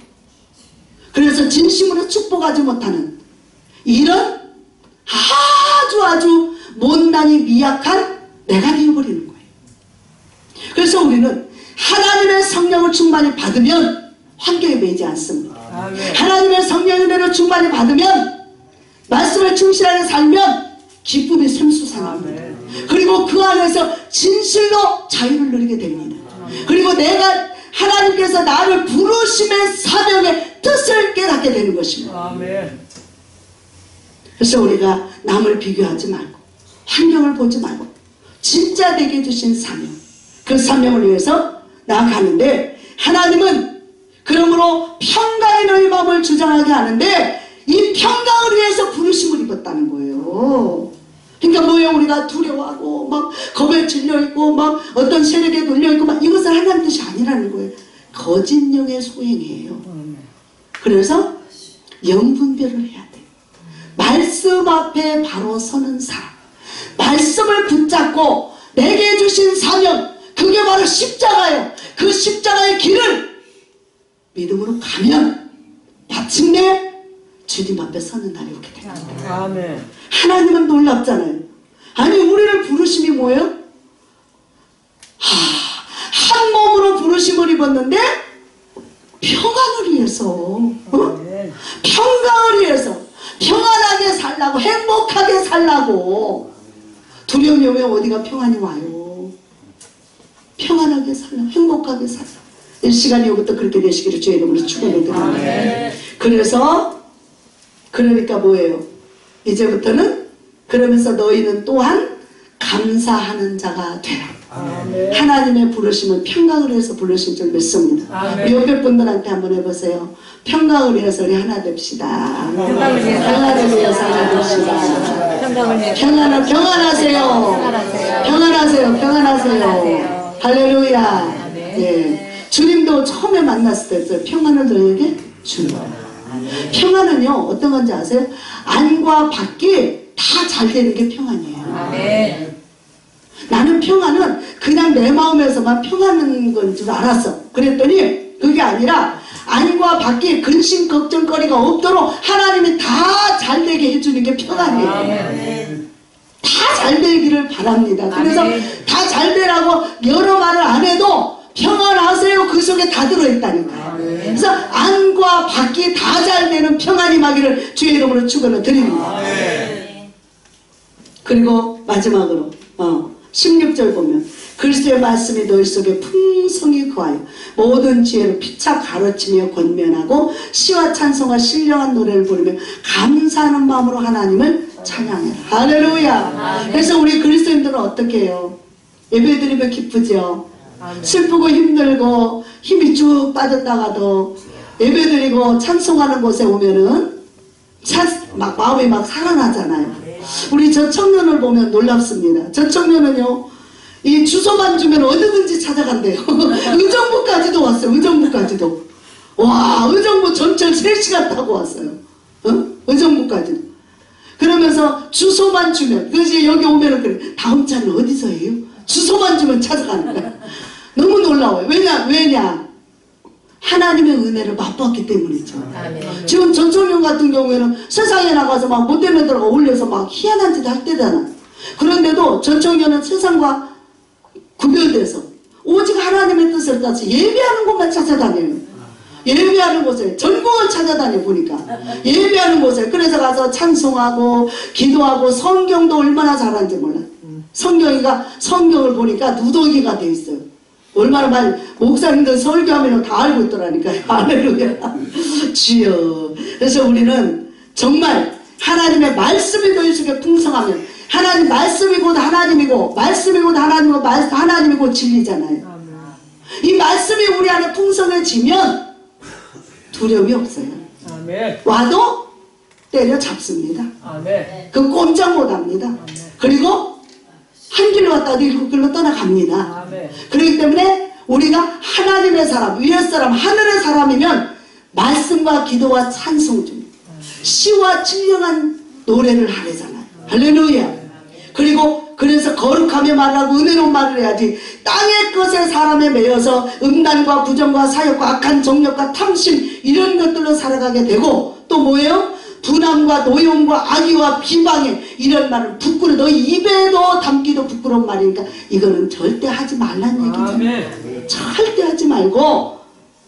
그래서 진심으로 축복하지 못하는 이런 아주 못난이 미약한 내가 되어버리는 거예요. 그래서 우리는 하나님의 성령을 충만히 받으면 환경에 매이지 않습니다. 하나님의 성령의 은혜를 충만히 받으면 말씀을 충실하게 살면 기쁨이 샘솟아납니다. 그리고 그 안에서 진실로 자유를 누리게 됩니다. 그리고 내가 하나님께서 나를 부르심의 사명의 뜻을 깨닫게 되는 것입니다. 아멘. 그래서 우리가 남을 비교하지 말고 환경을 보지 말고 진짜 되게 해주신 사명, 그 사명을 위해서 나아가는데, 하나님은 그러므로 평강의 너희 마음을 주장하게 하는데 이 평강을 위해서 부르심을 입었다는 거예요. 그러니까 뭐예요? 우리가 두려워하고 막 겁에 질려있고 막 어떤 세력에 눌려있고 막 이것은 하나님 뜻이 아니라는 거예요. 거짓 영의 소행이에요. 그래서 영분별을 해야 돼요. 말씀 앞에 바로 서는 사람, 말씀을 붙잡고 내게 주신 사명, 그게 바로 십자가예요. 그 십자가의 길을 믿음으로 가면 마침내 주님 앞에 서는 날이 오게 됩니다. 아멘. 하나님은 놀랍잖아요. 아니 우리를 부르심이 뭐예요? 한 몸으로 부르심을 입었는데 평안을 위해서, 평강을 위해서 평안하게 살라고, 행복하게 살라고. 두려움이 오면 어디가 평안이 와요? 평안하게 살라고, 행복하게 살라고. 이 시간이 오부터 그렇게 되시기를 주의 이름으로 축원을 드립니다. 그래서 그러니까 뭐예요? 이제부터는 그러면서 너희는 또한 감사하는 자가 되라. 아멘. 하나님의 부르심은 평강을 위해서 부르신 줄 믿습니다. 아멘. 우리 옆에 분들한테 한번 해보세요. 평강을 위해서 우리 하나 됩시다. 평강을 위해서 평안을 위해서 하나 됩시다. 평강을 위해서 평안하세요. 평안하세요. 평안하세요. 할렐루야. 예. 주님도 처음에 만났을 때 평안을 너희에게 주는 거예요. 평안은요 어떤 건지 아세요? 안과 밖이 다 잘 되는 게 평안이에요. 아멘. 나는 평안은 그냥 내 마음에서만 평안한 건 줄 알았어. 그랬더니 그게 아니라 안과 밖에 근심 걱정거리가 없도록 하나님이 다 잘 되게 해주는 게 평안이에요. 아멘. 다 잘 되기를 바랍니다. 그래서 아멘. 다 잘 되라고 여러 말을 안 해도 평안하세요, 그 속에 다 들어있다니까요. 그래서 안과 밖이 다 잘 되는 평안이 임하기를 주의 이름으로 축원을 드립니다. 그리고 마지막으로 16절 보면 그리스도의 말씀이 너희 속에 풍성히 거하여 모든 지혜로 피차 가르치며 권면하고 시와 찬송과 신령한 노래를 부르며 감사하는 마음으로 하나님을 찬양해라. 할렐루야. 그래서 우리 그리스도인들은 어떻게 해요? 예배드리면 기쁘죠. 슬프고 힘들고 힘이 쭉 빠졌다가도 예배드리고 찬송하는 곳에 오면은 막 마음이 막 살아나잖아요. 우리 저 청년을 보면 놀랍습니다. 저 청년은요, 이 주소만 주면 어디든지 찾아간대요. 의정부까지도 왔어요. 의정부까지도. 와, 의정부 전철 3시간 타고 왔어요. 의정부까지도. 그러면서 주소만 주면, 그래서 여기 오면은 그래, 다음 차는 어디서 해요? 주소만 주면 찾아가는 거야. 너무 놀라워요. 왜냐? 하나님의 은혜를 맛봤기 때문이죠. 아멘. 지금 전청년 같은 경우에는 세상에 나가서 막 못된 애들과 어울려서 막 희한한 짓 할 때잖아. 그런데도 전청년은 세상과 구별돼서 오직 하나님의 뜻을 따서 예배하는 곳만 찾아다녀요. 예배하는 곳에 전국을 찾아다녀 보니까 예배하는 곳에 그래서 가서 찬송하고 기도하고 성경도 얼마나 잘하는지 몰라. 성경을 보니까 누더기가 돼 있어요. 얼마나 많이 목사님들 설교하면 다 알고 있더라니까요. 할렐루야. 주여. 그래서 우리는 정말 하나님의 말씀이 너희 속에 풍성하면 하나님 말씀이 곧 하나님이고 말씀이 곧 하나님이고 하나님이 곧 진리잖아요. 이 말씀이 우리 안에 풍성해지면 두려움이 없어요. 아멘. 와도 때려잡습니다. 아멘. 그 꼼짝 못합니다. 그리고 한 길로 왔다가 그 길로 떠나갑니다. 아멘. 그렇기 때문에 우리가 하나님의 사람, 위의 사람, 하늘의 사람이면 말씀과 기도와 찬송 중 시와 진령한 노래를 하래잖아요. 할렐루야. 그리고 그래서 거룩하며 말하고 은혜로운 말을 해야지 땅의 것에 사람에 매여서 음란과 부정과 사욕과 악한 정욕과 탐심 이런 것들로 살아가게 되고 또 뭐예요? 분함과 노용과 악의와 비방에 이런 말을 부끄러워 너희 입에도 담기도 부끄러운 말이니까 이거는 절대 하지 말란 얘기잖아요. 아멘. 절대 하지 말고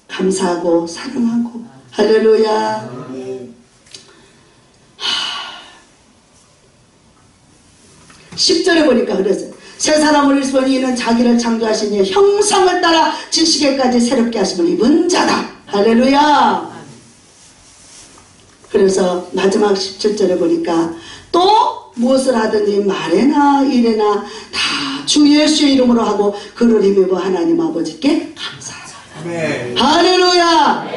감사하고 사랑하고 할렐루야. 10절에 보니까 그랬어요. 새 사람을 입으니 이는 자기를 창조하신 이의 형상을 따라 지식에까지 새롭게 하심을 입은 자다. 할렐루야. 그래서 마지막 17절에 보니까 또 무엇을 하든지 말에나 일에나 다 주 예수의 이름으로 하고 그를 힘입어 하나님 아버지께 감사하자. 아멘. 할렐루야.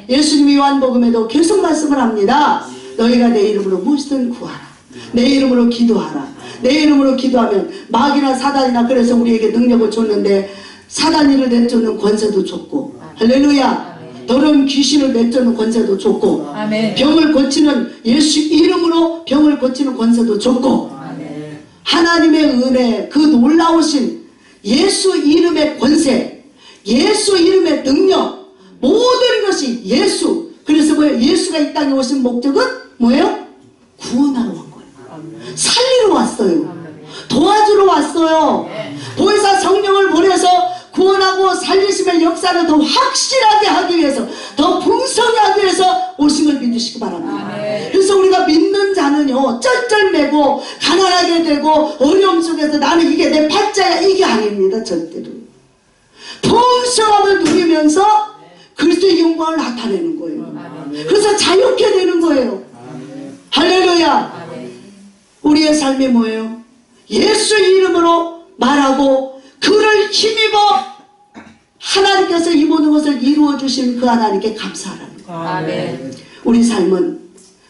예수님이 요한복음에도 계속 말씀을 합니다. 너희가 내 이름으로 무엇이든 구하라. 내 이름으로 기도하라. 내 이름으로 기도하면 마귀나 사단이나 그래서 우리에게 능력을 줬는데 사단이를 내쫓는 권세도 줬고 할렐루야. 더러운 귀신을 내쫓는 권세도 줬고 아멘. 병을 고치는 예수 이름으로 병을 고치는 권세도 줬고 하나님의 은혜 그 놀라우신 예수 이름의 권세 예수 이름의 능력 모든 것이 예수. 그래서 뭐예요? 예수가 이 땅에 오신 목적은 뭐예요? 구원하러 온 거예요. 살리러 왔어요. 도와주러 왔어요. 보혜사 성령을 보내서 구원하고 살리심의 역사를 더 확실하게 하기 위해서 더 풍성히 하기 위해서 오신 걸 믿으시기 바랍니다. 그래서 우리가 믿는 자는요 쩔쩔매고 가난하게 되고 어려움 속에서 나는 이게 내 팔자야 이게 아닙니다. 절대로 풍성함을 누리면서 그리스도의 영광을 나타내는 거예요. 그래서 자유케 되는 거예요. 할렐루야. 우리의 삶이 뭐예요? 예수의 이름으로 말하고 그를 힘입어 하나님께서 이 모든 것을 이루어 주신 그 하나님께 감사하라는 거예요. 아멘. 우리 삶은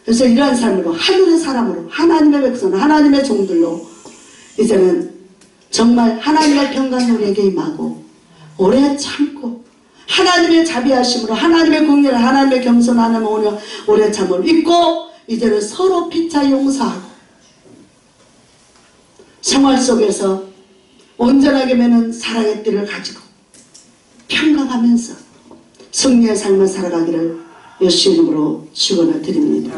그래서 이러한 삶으로 하늘의 사람으로 하나님의 백성 하나님의 종들로 이제는 정말 하나님의 평강 우리에게 임하고 오래 참고 하나님의 자비하심으로 하나님의 공의를 하나님의 겸손함을 오래 참음을 잊고 이제는 서로 피차 용서하고 생활 속에서 온전하게 매는 사랑의 띠를 가지고 평강하면서 승리의 삶을 살아가기를 예수 이름으로 축원을 드립니다.